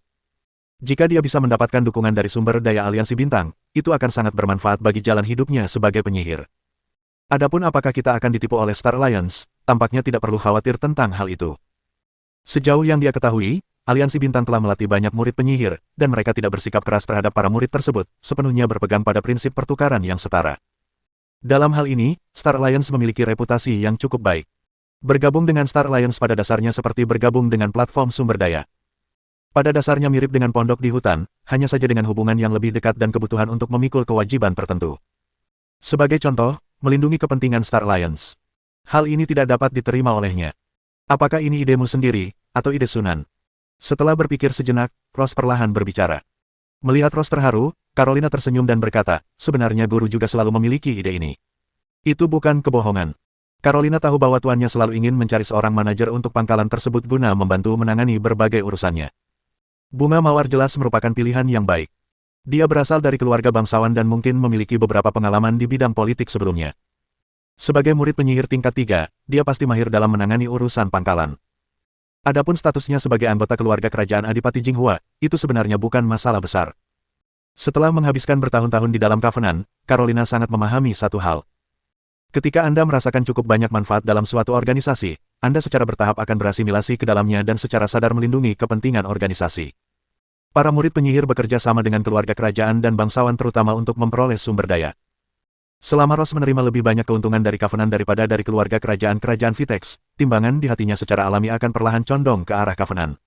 Jika dia bisa mendapatkan dukungan dari sumber daya aliansi bintang, itu akan sangat bermanfaat bagi jalan hidupnya sebagai penyihir. Adapun apakah kita akan ditipu oleh Star Alliance, tampaknya tidak perlu khawatir tentang hal itu. Sejauh yang dia ketahui, aliansi bintang telah melatih banyak murid penyihir, dan mereka tidak bersikap keras terhadap para murid tersebut, sepenuhnya berpegang pada prinsip pertukaran yang setara. Dalam hal ini, Star Alliance memiliki reputasi yang cukup baik. Bergabung dengan Star Alliance pada dasarnya seperti bergabung dengan platform sumber daya. Pada dasarnya mirip dengan pondok di hutan, hanya saja dengan hubungan yang lebih dekat dan kebutuhan untuk memikul kewajiban tertentu. Sebagai contoh, melindungi kepentingan Star Alliance. Hal ini tidak dapat diterima olehnya. Apakah ini idemu sendiri, atau ide Sunan? Setelah berpikir sejenak, Ross perlahan berbicara. Melihat Ross terharu, Carolina tersenyum dan berkata, sebenarnya guru juga selalu memiliki ide ini. Itu bukan kebohongan. Carolina tahu bahwa tuannya selalu ingin mencari seorang manajer untuk pangkalan tersebut guna membantu menangani berbagai urusannya. Bunga Mawar jelas merupakan pilihan yang baik. Dia berasal dari keluarga bangsawan dan mungkin memiliki beberapa pengalaman di bidang politik sebelumnya. Sebagai murid penyihir tingkat 3, dia pasti mahir dalam menangani urusan pangkalan. Adapun statusnya sebagai anggota keluarga kerajaan Adipati Jinghua, itu sebenarnya bukan masalah besar. Setelah menghabiskan bertahun-tahun di dalam Covenant, Carolina sangat memahami satu hal. Ketika Anda merasakan cukup banyak manfaat dalam suatu organisasi, Anda secara bertahap akan berasimilasi ke dalamnya dan secara sadar melindungi kepentingan organisasi. Para murid penyihir bekerja sama dengan keluarga kerajaan dan bangsawan terutama untuk memperoleh sumber daya. Selama Ross menerima lebih banyak keuntungan dari Covenant daripada dari keluarga kerajaan Vitex, timbangan di hatinya secara alami akan perlahan condong ke arah Covenant.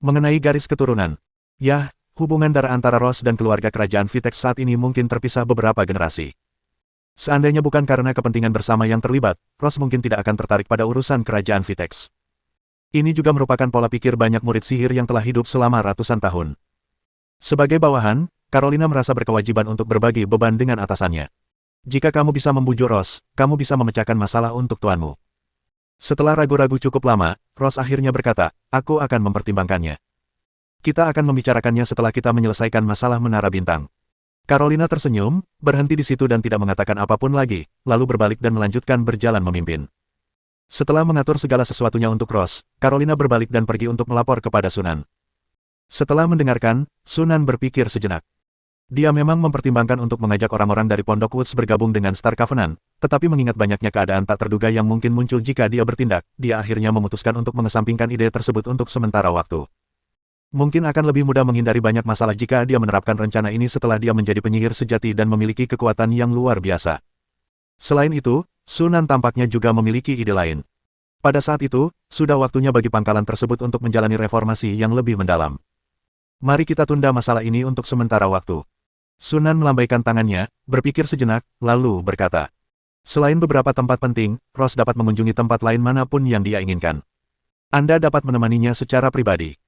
Mengenai garis keturunan, ya, hubungan darah antara Ross dan keluarga kerajaan Vitex saat ini mungkin terpisah beberapa generasi. Seandainya bukan karena kepentingan bersama yang terlibat, Ross mungkin tidak akan tertarik pada urusan kerajaan Vitex. Ini juga merupakan pola pikir banyak murid sihir yang telah hidup selama ratusan tahun. Sebagai bawahan, Carolina merasa berkewajiban untuk berbagi beban dengan atasannya. Jika kamu bisa membujuk Ross, kamu bisa memecahkan masalah untuk tuanmu. Setelah ragu-ragu cukup lama, Ross akhirnya berkata, aku akan mempertimbangkannya. Kita akan membicarakannya setelah kita menyelesaikan masalah Menara Bintang. Carolina tersenyum, berhenti di situ dan tidak mengatakan apapun lagi, lalu berbalik dan melanjutkan berjalan memimpin. Setelah mengatur segala sesuatunya untuk Ross, Carolina berbalik dan pergi untuk melapor kepada Sunan. Setelah mendengarkan, Sunan berpikir sejenak. Dia memang mempertimbangkan untuk mengajak orang-orang dari Pondok Woods bergabung dengan Star Covenant, tetapi mengingat banyaknya keadaan tak terduga yang mungkin muncul jika dia bertindak, dia akhirnya memutuskan untuk mengesampingkan ide tersebut untuk sementara waktu. Mungkin akan lebih mudah menghindari banyak masalah jika dia menerapkan rencana ini setelah dia menjadi penyihir sejati dan memiliki kekuatan yang luar biasa. Selain itu, Sunan tampaknya juga memiliki ide lain. Pada saat itu, sudah waktunya bagi pangkalan tersebut untuk menjalani reformasi yang lebih mendalam. Mari kita tunda masalah ini untuk sementara waktu. Sunan melambaikan tangannya, berpikir sejenak, lalu berkata. Selain beberapa tempat penting, Ross dapat mengunjungi tempat lain manapun yang dia inginkan. Anda dapat menemaninya secara pribadi.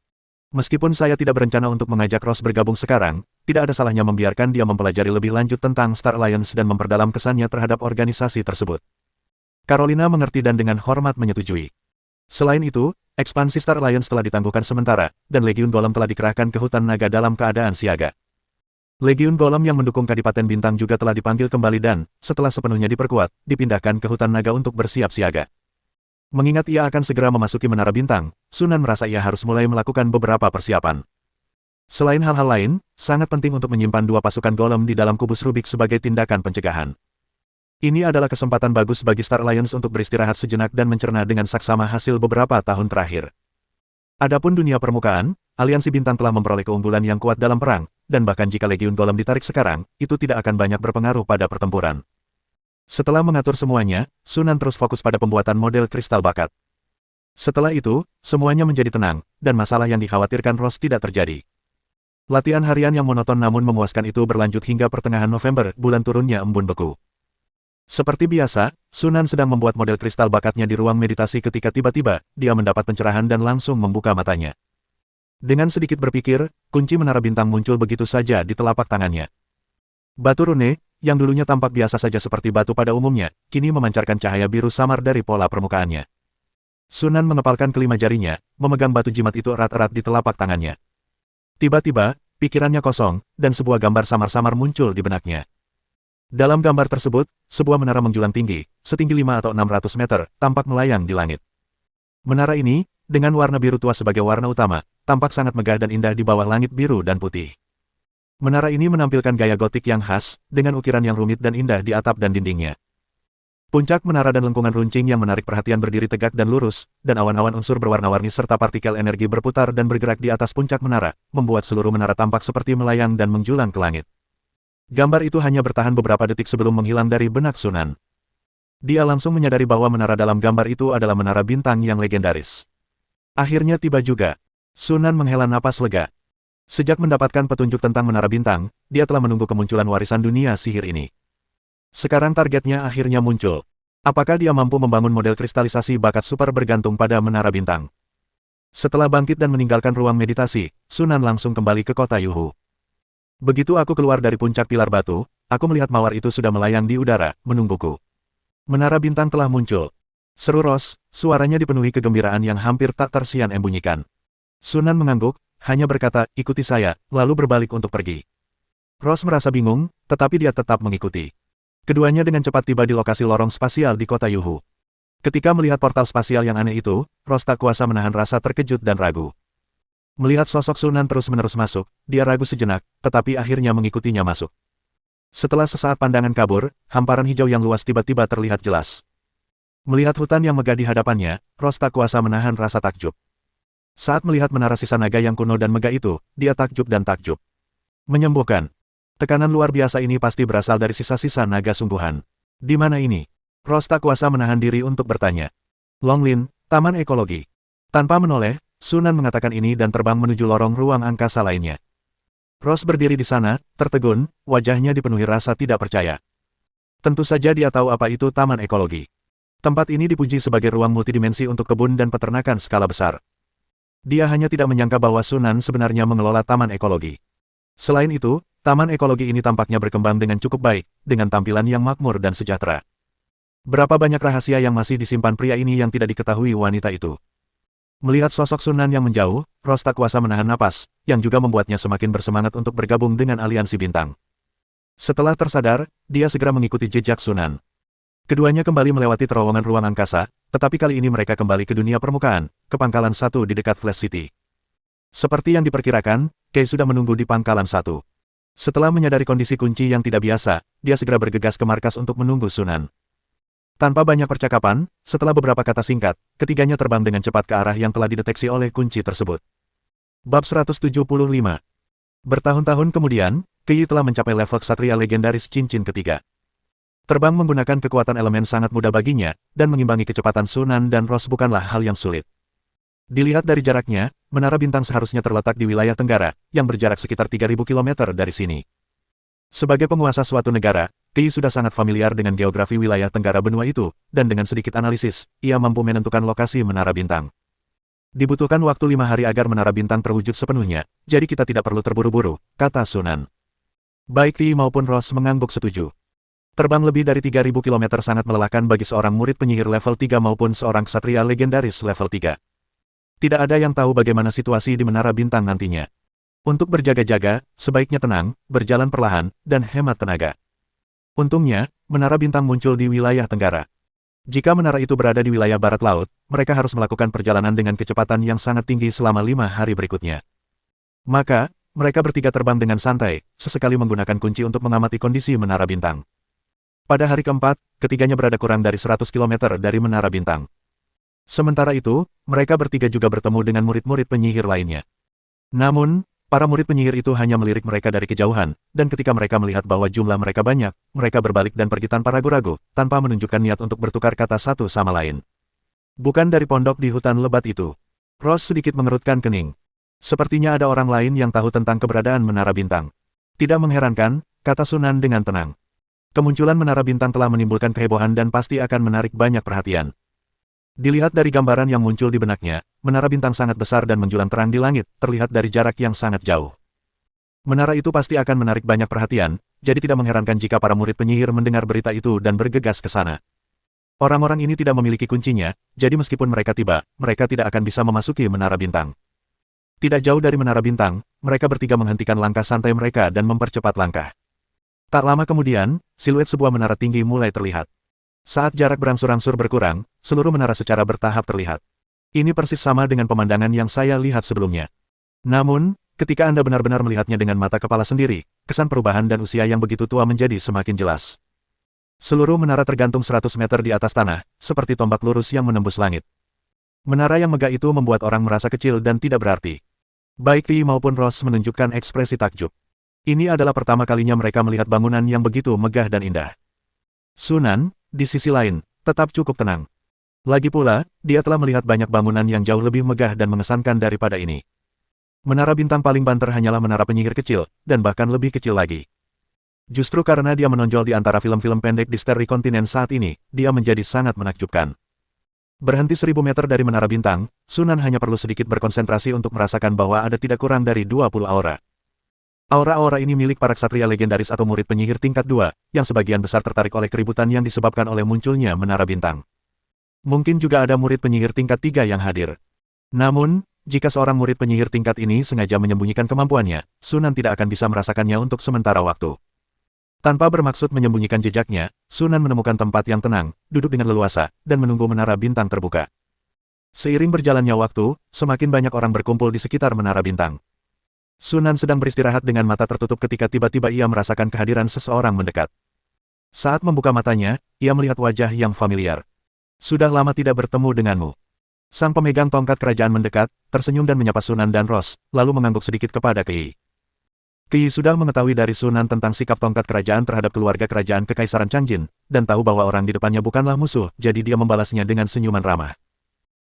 Meskipun saya tidak berencana untuk mengajak Ross bergabung sekarang, tidak ada salahnya membiarkan dia mempelajari lebih lanjut tentang Star Alliance dan memperdalam kesannya terhadap organisasi tersebut. Carolina mengerti dan dengan hormat menyetujui. Selain itu, ekspansi Star Alliance telah ditangguhkan sementara, dan Legiun Golem telah dikerahkan ke hutan naga dalam keadaan siaga. Legiun Golem yang mendukung Kadipaten Bintang juga telah dipanggil kembali dan, setelah sepenuhnya diperkuat, dipindahkan ke hutan naga untuk bersiap siaga. Mengingat ia akan segera memasuki Menara Bintang, Sunan merasa ia harus mulai melakukan beberapa persiapan. Selain hal-hal lain, sangat penting untuk menyimpan 2 pasukan golem di dalam kubus Rubik sebagai tindakan pencegahan. Ini adalah kesempatan bagus bagi Star Alliance untuk beristirahat sejenak dan mencerna dengan saksama hasil beberapa tahun terakhir. Adapun dunia permukaan, aliansi bintang telah memperoleh keunggulan yang kuat dalam perang, dan bahkan jika Legiun Golem ditarik sekarang, itu tidak akan banyak berpengaruh pada pertempuran. Setelah mengatur semuanya, Sunan terus fokus pada pembuatan model kristal bakat. Setelah itu, semuanya menjadi tenang, dan masalah yang dikhawatirkan Ross tidak terjadi. Latihan harian yang monoton namun memuaskan itu berlanjut hingga pertengahan November, bulan turunnya embun beku. Seperti biasa, Sunan sedang membuat model kristal bakatnya di ruang meditasi ketika tiba-tiba, dia mendapat pencerahan dan langsung membuka matanya. Dengan sedikit berpikir, kunci Menara Bintang muncul begitu saja di telapak tangannya. Batu rune, yang dulunya tampak biasa saja seperti batu pada umumnya, kini memancarkan cahaya biru samar dari pola permukaannya. Sunan mengepalkan kelima jarinya, memegang batu jimat itu erat-erat di telapak tangannya. Tiba-tiba, pikirannya kosong, dan sebuah gambar samar-samar muncul di benaknya. Dalam gambar tersebut, sebuah menara menjulang tinggi, setinggi 5 atau 600 meter, tampak melayang di langit. Menara ini, dengan warna biru tua sebagai warna utama, tampak sangat megah dan indah di bawah langit biru dan putih. Menara ini menampilkan gaya gotik yang khas, dengan ukiran yang rumit dan indah di atap dan dindingnya. Puncak menara dan lengkungan runcing yang menarik perhatian berdiri tegak dan lurus, dan awan-awan unsur berwarna-warni serta partikel energi berputar dan bergerak di atas puncak menara, membuat seluruh menara tampak seperti melayang dan menjulang ke langit. Gambar itu hanya bertahan beberapa detik sebelum menghilang dari benak Sunan. Dia langsung menyadari bahwa menara dalam gambar itu adalah menara bintang yang legendaris. Akhirnya tiba juga. Sunan menghela napas lega. Sejak mendapatkan petunjuk tentang menara bintang, dia telah menunggu kemunculan warisan dunia sihir ini. Sekarang targetnya akhirnya muncul. Apakah dia mampu membangun model kristalisasi bakat super bergantung pada menara bintang? Setelah bangkit dan meninggalkan ruang meditasi, Sunan langsung kembali ke kota Yuhu. Begitu aku keluar dari puncak pilar batu, aku melihat mawar itu sudah melayang di udara, menungguku. Menara bintang telah muncul. Seru Ross, suaranya dipenuhi kegembiraan yang hampir tak tersian-embunyikan. Sunan mengangguk, hanya berkata, ikuti saya, lalu berbalik untuk pergi. Ross merasa bingung, tetapi dia tetap mengikuti. Keduanya dengan cepat tiba di lokasi lorong spasial di kota Yuhu. Ketika melihat portal spasial yang aneh itu, Ross tak kuasa menahan rasa terkejut dan ragu. Melihat sosok Sunan terus-menerus masuk, dia ragu sejenak, tetapi akhirnya mengikutinya masuk. Setelah sesaat pandangan kabur, hamparan hijau yang luas tiba-tiba terlihat jelas. Melihat hutan yang megah di hadapannya, Ross tak kuasa menahan rasa takjub. Saat melihat menara sisa naga yang kuno dan megah itu, dia takjub dan takjub. Menyembuhkan. Tekanan luar biasa ini pasti berasal dari sisa-sisa naga sungguhan. Di mana ini? Ross tak kuasa menahan diri untuk bertanya. Longlin, Taman Ekologi. Tanpa menoleh, Sunan mengatakan ini dan terbang menuju lorong ruang angkasa lainnya. Ross berdiri di sana, tertegun, wajahnya dipenuhi rasa tidak percaya. Tentu saja dia tahu apa itu Taman Ekologi. Tempat ini dipuji sebagai ruang multidimensi untuk kebun dan peternakan skala besar. Dia hanya tidak menyangka bahwa Sunan sebenarnya mengelola taman ekologi. Selain itu, taman ekologi ini tampaknya berkembang dengan cukup baik, dengan tampilan yang makmur dan sejahtera. Berapa banyak rahasia yang masih disimpan pria ini yang tidak diketahui wanita itu. Melihat sosok Sunan yang menjauh, Ross tak kuasa menahan napas, yang juga membuatnya semakin bersemangat untuk bergabung dengan aliansi bintang. Setelah tersadar, dia segera mengikuti jejak Sunan. Keduanya kembali melewati terowongan ruang angkasa, tetapi kali ini mereka kembali ke dunia permukaan, ke pangkalan 1 di dekat Flash City. Seperti yang diperkirakan, Kei sudah menunggu di pangkalan 1. Setelah menyadari kondisi kunci yang tidak biasa, dia segera bergegas ke markas untuk menunggu Sunan. Tanpa banyak percakapan, setelah beberapa kata singkat, ketiganya terbang dengan cepat ke arah yang telah dideteksi oleh kunci tersebut. Bab 175. Bertahun-tahun kemudian, Kei telah mencapai level ksatria legendaris cincin ketiga. Terbang menggunakan kekuatan elemen sangat mudah baginya, dan mengimbangi kecepatan Sunan dan Ross bukanlah hal yang sulit. Dilihat dari jaraknya, menara bintang seharusnya terletak di wilayah Tenggara, yang berjarak sekitar 3.000 km dari sini. Sebagai penguasa suatu negara, Kei sudah sangat familiar dengan geografi wilayah Tenggara benua itu, dan dengan sedikit analisis, ia mampu menentukan lokasi menara bintang. Dibutuhkan waktu 5 hari agar menara bintang terwujud sepenuhnya, jadi kita tidak perlu terburu-buru, kata Sunan. Baik Kei maupun Ross mengangguk setuju. Terbang lebih dari 3.000 km sangat melelahkan bagi seorang murid penyihir level 3 maupun seorang ksatria legendaris level 3. Tidak ada yang tahu bagaimana situasi di menara bintang nantinya. Untuk berjaga-jaga, sebaiknya tenang, berjalan perlahan, dan hemat tenaga. Untungnya, menara bintang muncul di wilayah Tenggara. Jika menara itu berada di wilayah barat laut, mereka harus melakukan perjalanan dengan kecepatan yang sangat tinggi selama 5 hari berikutnya. Maka, mereka bertiga terbang dengan santai, sesekali menggunakan kunci untuk mengamati kondisi menara bintang. Pada hari keempat, ketiganya berada kurang dari 100 km dari menara bintang. Sementara itu, mereka bertiga juga bertemu dengan murid-murid penyihir lainnya. Namun, para murid penyihir itu hanya melirik mereka dari kejauhan, dan ketika mereka melihat bahwa jumlah mereka banyak, mereka berbalik dan pergi tanpa ragu-ragu, tanpa menunjukkan niat untuk bertukar kata satu sama lain. Bukan dari pondok di hutan lebat itu. Ross sedikit mengerutkan kening. Sepertinya ada orang lain yang tahu tentang keberadaan menara bintang. Tidak mengherankan, kata Sunan dengan tenang. Kemunculan menara bintang telah menimbulkan kehebohan dan pasti akan menarik banyak perhatian. Dilihat dari gambaran yang muncul di benaknya, menara bintang sangat besar dan menjulang terang di langit, terlihat dari jarak yang sangat jauh. Menara itu pasti akan menarik banyak perhatian, jadi tidak mengherankan jika para murid penyihir mendengar berita itu dan bergegas ke sana. Orang-orang ini tidak memiliki kuncinya, jadi meskipun mereka tiba, mereka tidak akan bisa memasuki menara bintang. Tidak jauh dari menara bintang, mereka bertiga menghentikan langkah santai mereka dan mempercepat langkah. Tak lama kemudian, siluet sebuah menara tinggi mulai terlihat. Saat jarak berangsur-angsur berkurang, seluruh menara secara bertahap terlihat. Ini persis sama dengan pemandangan yang saya lihat sebelumnya. Namun, ketika Anda benar-benar melihatnya dengan mata kepala sendiri, kesan perubahan dan usia yang begitu tua menjadi semakin jelas. Seluruh menara tergantung 100 meter di atas tanah, seperti tombak lurus yang menembus langit. Menara yang megah itu membuat orang merasa kecil dan tidak berarti. Baik Yi maupun Ross menunjukkan ekspresi takjub. Ini adalah pertama kalinya mereka melihat bangunan yang begitu megah dan indah. Sunan, di sisi lain, tetap cukup tenang. Lagi pula, dia telah melihat banyak bangunan yang jauh lebih megah dan mengesankan daripada ini. Menara bintang paling banter hanyalah menara penyihir kecil, dan bahkan lebih kecil lagi. Justru karena dia menonjol di antara film-film pendek di Starry Continent saat ini, dia menjadi sangat menakjubkan. Berhenti 1000 meter dari menara bintang, Sunan hanya perlu sedikit berkonsentrasi untuk merasakan bahwa ada tidak kurang dari 20 aura. Aura-aura ini milik para ksatria legendaris atau murid penyihir tingkat 2, yang sebagian besar tertarik oleh keributan yang disebabkan oleh munculnya menara bintang. Mungkin juga ada murid penyihir tingkat 3 yang hadir. Namun, jika seorang murid penyihir tingkat ini sengaja menyembunyikan kemampuannya, Sunan tidak akan bisa merasakannya untuk sementara waktu. Tanpa bermaksud menyembunyikan jejaknya, Sunan menemukan tempat yang tenang, duduk dengan leluasa, dan menunggu menara bintang terbuka. Seiring berjalannya waktu, semakin banyak orang berkumpul di sekitar menara bintang. Sunan sedang beristirahat dengan mata tertutup ketika tiba-tiba ia merasakan kehadiran seseorang mendekat. Saat membuka matanya, ia melihat wajah yang familiar. Sudah lama tidak bertemu denganmu. Sang pemegang tongkat kerajaan mendekat, tersenyum dan menyapa Sunan dan Ross, lalu mengangguk sedikit kepada Kei. Kei sudah mengetahui dari Sunan tentang sikap tongkat kerajaan terhadap keluarga kerajaan Kekaisaran Changjin, dan tahu bahwa orang di depannya bukanlah musuh, jadi dia membalasnya dengan senyuman ramah.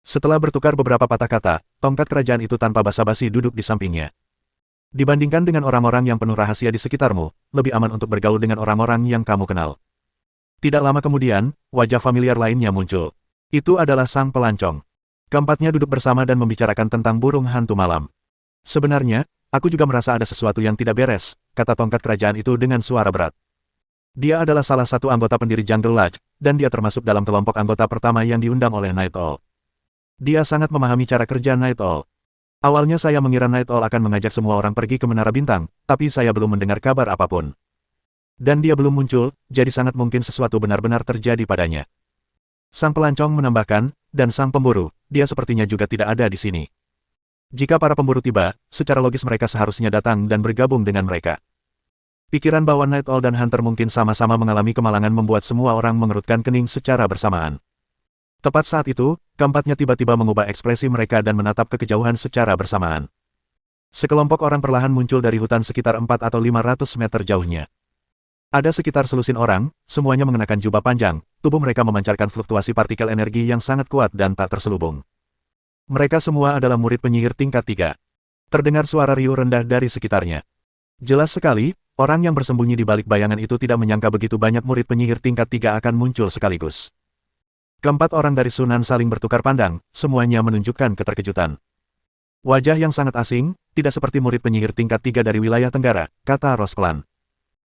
Setelah bertukar beberapa patah kata, tongkat kerajaan itu tanpa basa-basi duduk di sampingnya. Dibandingkan dengan orang-orang yang penuh rahasia di sekitarmu, lebih aman untuk bergaul dengan orang-orang yang kamu kenal. Tidak lama kemudian, wajah familiar lainnya muncul. Itu adalah sang pelancong. Keempatnya duduk bersama dan membicarakan tentang burung hantu malam. Sebenarnya, aku juga merasa ada sesuatu yang tidak beres, kata tongkat kerajaan itu dengan suara berat. Dia adalah salah satu anggota pendiri Jungle Lodge, dan dia termasuk dalam kelompok anggota pertama yang diundang oleh Night Owl. Dia sangat memahami cara kerja Night Owl. Awalnya saya mengira Night Owl akan mengajak semua orang pergi ke Menara Bintang, tapi saya belum mendengar kabar apapun. Dan dia belum muncul, jadi sangat mungkin sesuatu benar-benar terjadi padanya. Sang pelancong menambahkan, dan sang pemburu, dia sepertinya juga tidak ada di sini. Jika para pemburu tiba, secara logis mereka seharusnya datang dan bergabung dengan mereka. Pikiran bahwa Night Owl dan Hunter mungkin sama-sama mengalami kemalangan membuat semua orang mengerutkan kening secara bersamaan. Tepat saat itu, keempatnya tiba-tiba mengubah ekspresi mereka dan menatap ke kejauhan secara bersamaan. Sekelompok orang perlahan muncul dari hutan sekitar 4 atau 500 meter jauhnya. Ada sekitar selusin orang, semuanya mengenakan jubah panjang, tubuh mereka memancarkan fluktuasi partikel energi yang sangat kuat dan tak terselubung. Mereka semua adalah murid penyihir tingkat 3. Terdengar suara riuh rendah dari sekitarnya. Jelas sekali, orang yang bersembunyi di balik bayangan itu tidak menyangka begitu banyak murid penyihir tingkat 3 akan muncul sekaligus. Keempat orang dari Sunan saling bertukar pandang, semuanya menunjukkan keterkejutan. Wajah yang sangat asing, tidak seperti murid penyihir tingkat 3 dari wilayah Tenggara, kata Ross pelan.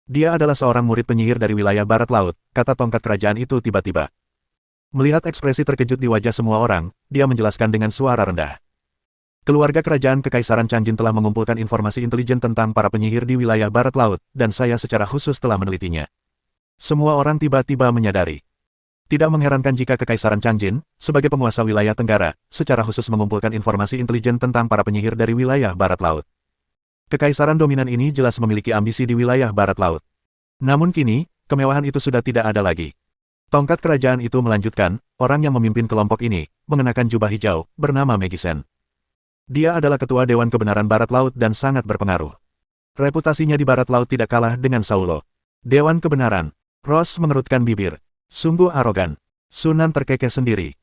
Dia adalah seorang murid penyihir dari wilayah Barat Laut, kata tongkat kerajaan itu tiba-tiba. Melihat ekspresi terkejut di wajah semua orang, dia menjelaskan dengan suara rendah. Keluarga kerajaan Kekaisaran Changjin telah mengumpulkan informasi intelijen tentang para penyihir di wilayah Barat Laut, dan saya secara khusus telah menelitinya. Semua orang tiba-tiba menyadari. Tidak mengherankan jika Kekaisaran Changjin, sebagai penguasa wilayah Tenggara, secara khusus mengumpulkan informasi intelijen tentang para penyihir dari wilayah Barat Laut. Kekaisaran dominan ini jelas memiliki ambisi di wilayah Barat Laut. Namun kini, kemewahan itu sudah tidak ada lagi. Tongkat kerajaan itu melanjutkan, orang yang memimpin kelompok ini, mengenakan jubah hijau, bernama Megisen. Dia adalah ketua Dewan Kebenaran Barat Laut dan sangat berpengaruh. Reputasinya di Barat Laut tidak kalah dengan Saulo. Dewan Kebenaran. Ross mengerutkan bibir. Sungguh arogan. Sunan terkekeh sendiri.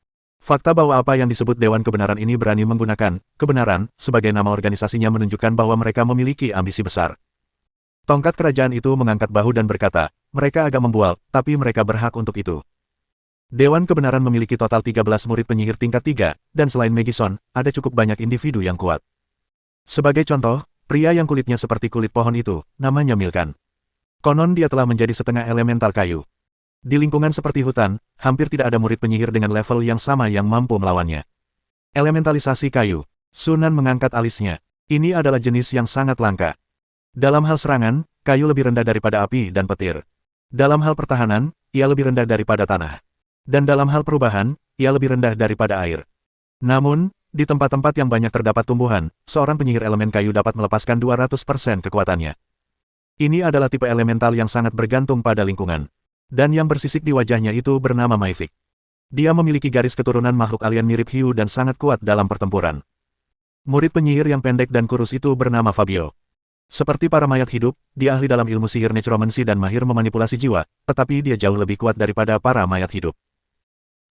Fakta bahwa apa yang disebut Dewan Kebenaran ini berani menggunakan kebenaran sebagai nama organisasinya menunjukkan bahwa mereka memiliki ambisi besar. Tongkat kerajaan itu mengangkat bahu dan berkata, mereka agak membual, tapi mereka berhak untuk itu. Dewan Kebenaran memiliki total 13 murid penyihir tingkat 3, dan selain Megison, ada cukup banyak individu yang kuat. Sebagai contoh, pria yang kulitnya seperti kulit pohon itu, namanya Milkan. Konon dia telah menjadi setengah elemental kayu. Di lingkungan seperti hutan, hampir tidak ada murid penyihir dengan level yang sama yang mampu melawannya. Elementalisasi kayu. Sunan mengangkat alisnya. Ini adalah jenis yang sangat langka. Dalam hal serangan, kayu lebih rendah daripada api dan petir. Dalam hal pertahanan, ia lebih rendah daripada tanah. Dan dalam hal perubahan, ia lebih rendah daripada air. Namun, di tempat-tempat yang banyak terdapat tumbuhan, seorang penyihir elemen kayu dapat melepaskan 200% kekuatannya. Ini adalah tipe elemental yang sangat bergantung pada lingkungan. Dan yang bersisik di wajahnya itu bernama Maifik. Dia memiliki garis keturunan makhluk alien mirip hiu dan sangat kuat dalam pertempuran. Murid penyihir yang pendek dan kurus itu bernama Fabio. Seperti para mayat hidup, dia ahli dalam ilmu sihir necromancy dan mahir memanipulasi jiwa, tetapi dia jauh lebih kuat daripada para mayat hidup.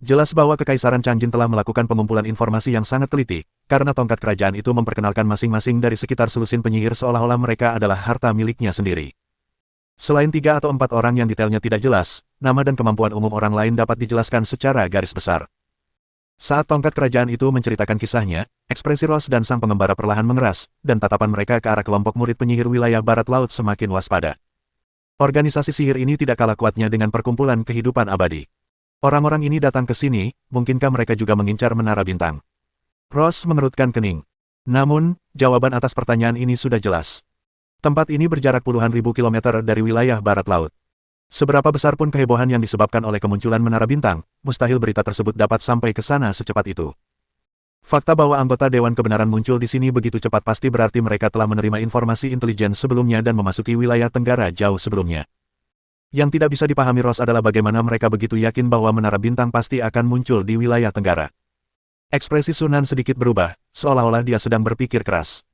Jelas bahwa Kekaisaran Changjin telah melakukan pengumpulan informasi yang sangat teliti, karena tongkat kerajaan itu memperkenalkan masing-masing dari sekitar selusin penyihir seolah-olah mereka adalah harta miliknya sendiri. Selain 3 atau 4 orang yang detailnya tidak jelas, nama dan kemampuan umum orang lain dapat dijelaskan secara garis besar. Saat tongkat kerajaan itu menceritakan kisahnya, ekspresi Ross dan sang pengembara perlahan mengeras, dan tatapan mereka ke arah kelompok murid penyihir wilayah barat laut semakin waspada. Organisasi sihir ini tidak kalah kuatnya dengan perkumpulan kehidupan abadi. Orang-orang ini datang ke sini, mungkinkah mereka juga mengincar menara bintang? Ross mengerutkan kening. Namun, jawaban atas pertanyaan ini sudah jelas. Tempat ini berjarak puluhan ribu kilometer dari wilayah barat laut. Seberapa besar pun kehebohan yang disebabkan oleh kemunculan menara bintang, mustahil berita tersebut dapat sampai ke sana secepat itu. Fakta bahwa anggota Dewan Kebenaran muncul di sini begitu cepat pasti berarti mereka telah menerima informasi intelijen sebelumnya dan memasuki wilayah Tenggara jauh sebelumnya. Yang tidak bisa dipahami Ross adalah bagaimana mereka begitu yakin bahwa menara bintang pasti akan muncul di wilayah Tenggara. Ekspresi Sunan sedikit berubah, seolah-olah dia sedang berpikir keras.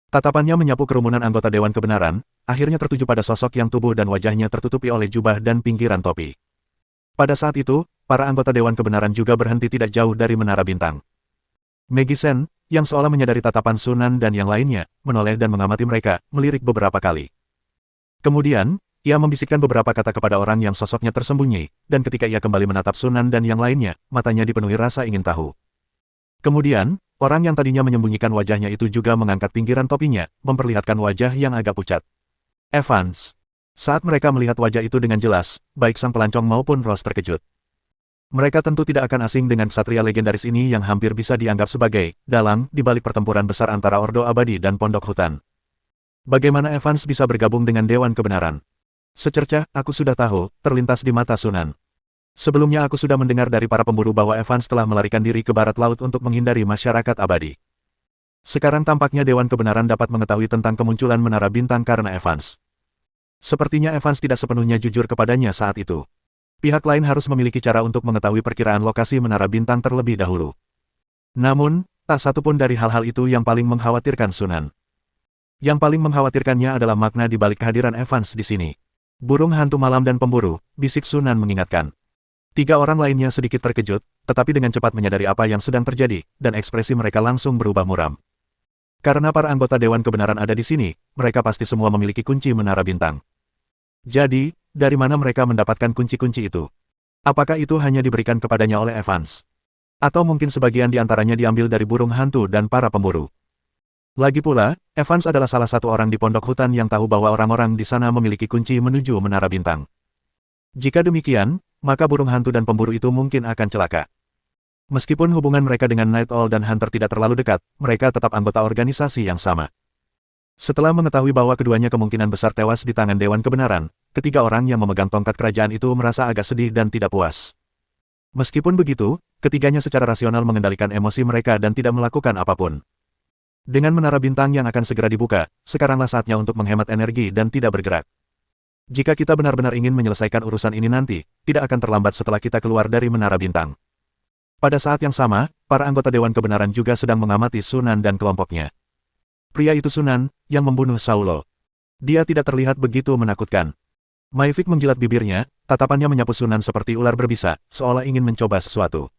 Tatapannya menyapu kerumunan anggota Dewan Kebenaran, akhirnya tertuju pada sosok yang tubuh dan wajahnya tertutupi oleh jubah dan pinggiran topi. Pada saat itu, para anggota Dewan Kebenaran juga berhenti tidak jauh dari menara bintang. Megisen, yang seolah menyadari tatapan Sunan dan yang lainnya, menoleh dan mengamati mereka, melirik beberapa kali. Kemudian, ia membisikkan beberapa kata kepada orang yang sosoknya tersembunyi, dan ketika ia kembali menatap Sunan dan yang lainnya, matanya dipenuhi rasa ingin tahu. Kemudian, orang yang tadinya menyembunyikan wajahnya itu juga mengangkat pinggiran topinya, memperlihatkan wajah yang agak pucat. Evans. Saat mereka melihat wajah itu dengan jelas, baik sang pelancong maupun Ross terkejut. Mereka tentu tidak akan asing dengan ksatria legendaris ini yang hampir bisa dianggap sebagai dalang di balik pertempuran besar antara Ordo Abadi dan Pondok Hutan. Bagaimana Evans bisa bergabung dengan Dewan Kebenaran? Secercah, aku sudah tahu, terlintas di mata Sunan. Sebelumnya aku sudah mendengar dari para pemburu bahwa Evans telah melarikan diri ke barat laut untuk menghindari masyarakat abadi. Sekarang tampaknya Dewan Kebenaran dapat mengetahui tentang kemunculan menara bintang karena Evans. Sepertinya Evans tidak sepenuhnya jujur kepadanya saat itu. Pihak lain harus memiliki cara untuk mengetahui perkiraan lokasi menara bintang terlebih dahulu. Namun, tak satu pun dari hal-hal itu yang paling mengkhawatirkan Sunan. Yang paling mengkhawatirkannya adalah makna di balik kehadiran Evans di sini. Burung hantu malam dan pemburu, bisik Sunan mengingatkan. 3 orang lainnya sedikit terkejut, tetapi dengan cepat menyadari apa yang sedang terjadi, dan ekspresi mereka langsung berubah muram. Karena para anggota Dewan Kebenaran ada di sini, mereka pasti semua memiliki kunci menara bintang. Jadi, dari mana mereka mendapatkan kunci-kunci itu? Apakah itu hanya diberikan kepadanya oleh Evans? Atau mungkin sebagian di antaranya diambil dari burung hantu dan para pemburu? Lagi pula, Evans adalah salah satu orang di Pondok Hutan yang tahu bahwa orang-orang di sana memiliki kunci menuju menara bintang. Jika demikian, maka burung hantu dan pemburu itu mungkin akan celaka. Meskipun hubungan mereka dengan Night Owl dan Hunter tidak terlalu dekat, mereka tetap anggota organisasi yang sama. Setelah mengetahui bahwa keduanya kemungkinan besar tewas di tangan Dewan Kebenaran, ketiga orang yang memegang tongkat kerajaan itu merasa agak sedih dan tidak puas. Meskipun begitu, ketiganya secara rasional mengendalikan emosi mereka dan tidak melakukan apapun. Dengan menara bintang yang akan segera dibuka, sekaranglah saatnya untuk menghemat energi dan tidak bergerak. Jika kita benar-benar ingin menyelesaikan urusan ini nanti, tidak akan terlambat setelah kita keluar dari menara bintang. Pada saat yang sama, para anggota Dewan Kebenaran juga sedang mengamati Sunan dan kelompoknya. Pria itu Sunan, yang membunuh Saulo. Dia tidak terlihat begitu menakutkan. Maifik menjilat bibirnya, tatapannya menyapu Sunan seperti ular berbisa, seolah ingin mencoba sesuatu.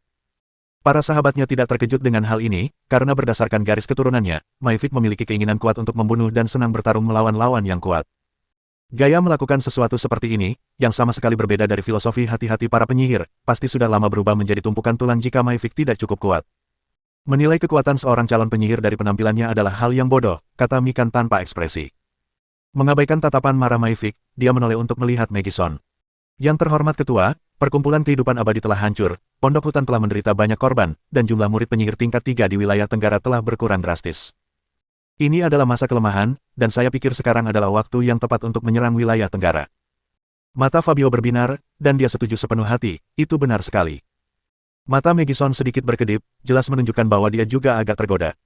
Para sahabatnya tidak terkejut dengan hal ini, karena berdasarkan garis keturunannya, Maifik memiliki keinginan kuat untuk membunuh dan senang bertarung melawan lawan yang kuat. Gaya melakukan sesuatu seperti ini, yang sama sekali berbeda dari filosofi hati-hati para penyihir, pasti sudah lama berubah menjadi tumpukan tulang jika Maifik tidak cukup kuat. Menilai kekuatan seorang calon penyihir dari penampilannya adalah hal yang bodoh, kata Mikan tanpa ekspresi. Mengabaikan tatapan marah Maifik, dia menoleh untuk melihat Megison. Yang terhormat ketua, perkumpulan kehidupan abadi telah hancur, Pondok Hutan telah menderita banyak korban, dan jumlah murid penyihir tingkat 3 di wilayah Tenggara telah berkurang drastis. Ini adalah masa kelemahan, dan saya pikir sekarang adalah waktu yang tepat untuk menyerang wilayah Tenggara. Mata Fabio berbinar, dan dia setuju sepenuh hati, itu benar sekali. Mata Megison sedikit berkedip, jelas menunjukkan bahwa dia juga agak tergoda.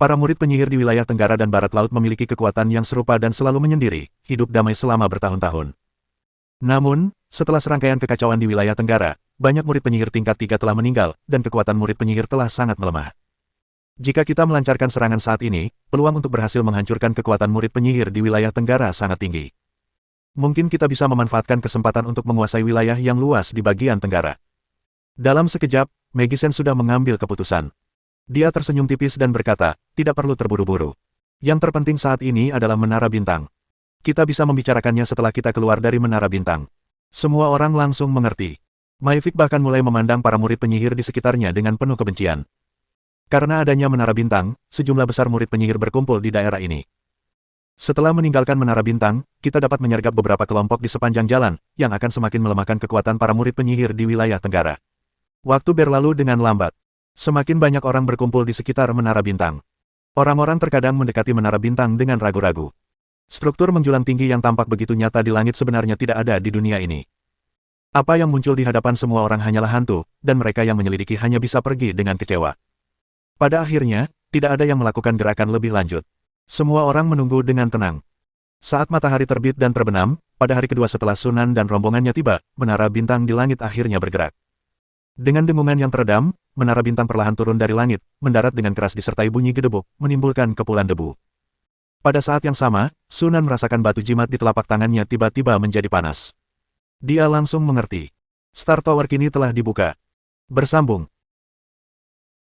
Para murid penyihir di wilayah Tenggara dan Barat Laut memiliki kekuatan yang serupa dan selalu menyendiri, hidup damai selama bertahun-tahun. Namun, setelah serangkaian kekacauan di wilayah Tenggara, banyak murid penyihir tingkat 3 telah meninggal, dan kekuatan murid penyihir telah sangat melemah. Jika kita melancarkan serangan saat ini, peluang untuk berhasil menghancurkan kekuatan murid penyihir di wilayah Tenggara sangat tinggi. Mungkin kita bisa memanfaatkan kesempatan untuk menguasai wilayah yang luas di bagian Tenggara. Dalam sekejap, Megisen sudah mengambil keputusan. Dia tersenyum tipis dan berkata, tidak perlu terburu-buru. Yang terpenting saat ini adalah Menara Bintang. Kita bisa membicarakannya setelah kita keluar dari Menara Bintang. Semua orang langsung mengerti. Maivik bahkan mulai memandang para murid penyihir di sekitarnya dengan penuh kebencian. Karena adanya Menara Bintang, sejumlah besar murid penyihir berkumpul di daerah ini. Setelah meninggalkan Menara Bintang, kita dapat menyergap beberapa kelompok di sepanjang jalan, yang akan semakin melemahkan kekuatan para murid penyihir di wilayah Tenggara. Waktu berlalu dengan lambat. Semakin banyak orang berkumpul di sekitar Menara Bintang. Orang-orang terkadang mendekati Menara Bintang dengan ragu-ragu. Struktur menjulang tinggi yang tampak begitu nyata di langit sebenarnya tidak ada di dunia ini. Apa yang muncul di hadapan semua orang hanyalah hantu, dan mereka yang menyelidiki hanya bisa pergi dengan kecewa. Pada akhirnya, tidak ada yang melakukan gerakan lebih lanjut. Semua orang menunggu dengan tenang. Saat matahari terbit dan terbenam, pada hari kedua setelah Sunan dan rombongannya tiba, Menara Bintang di langit akhirnya bergerak. Dengan dengungan yang teredam, Menara Bintang perlahan turun dari langit, mendarat dengan keras disertai bunyi gedebuk, menimbulkan kepulan debu. Pada saat yang sama, Sunan merasakan batu jimat di telapak tangannya tiba-tiba menjadi panas. Dia langsung mengerti. Star Tower kini telah dibuka. Bersambung.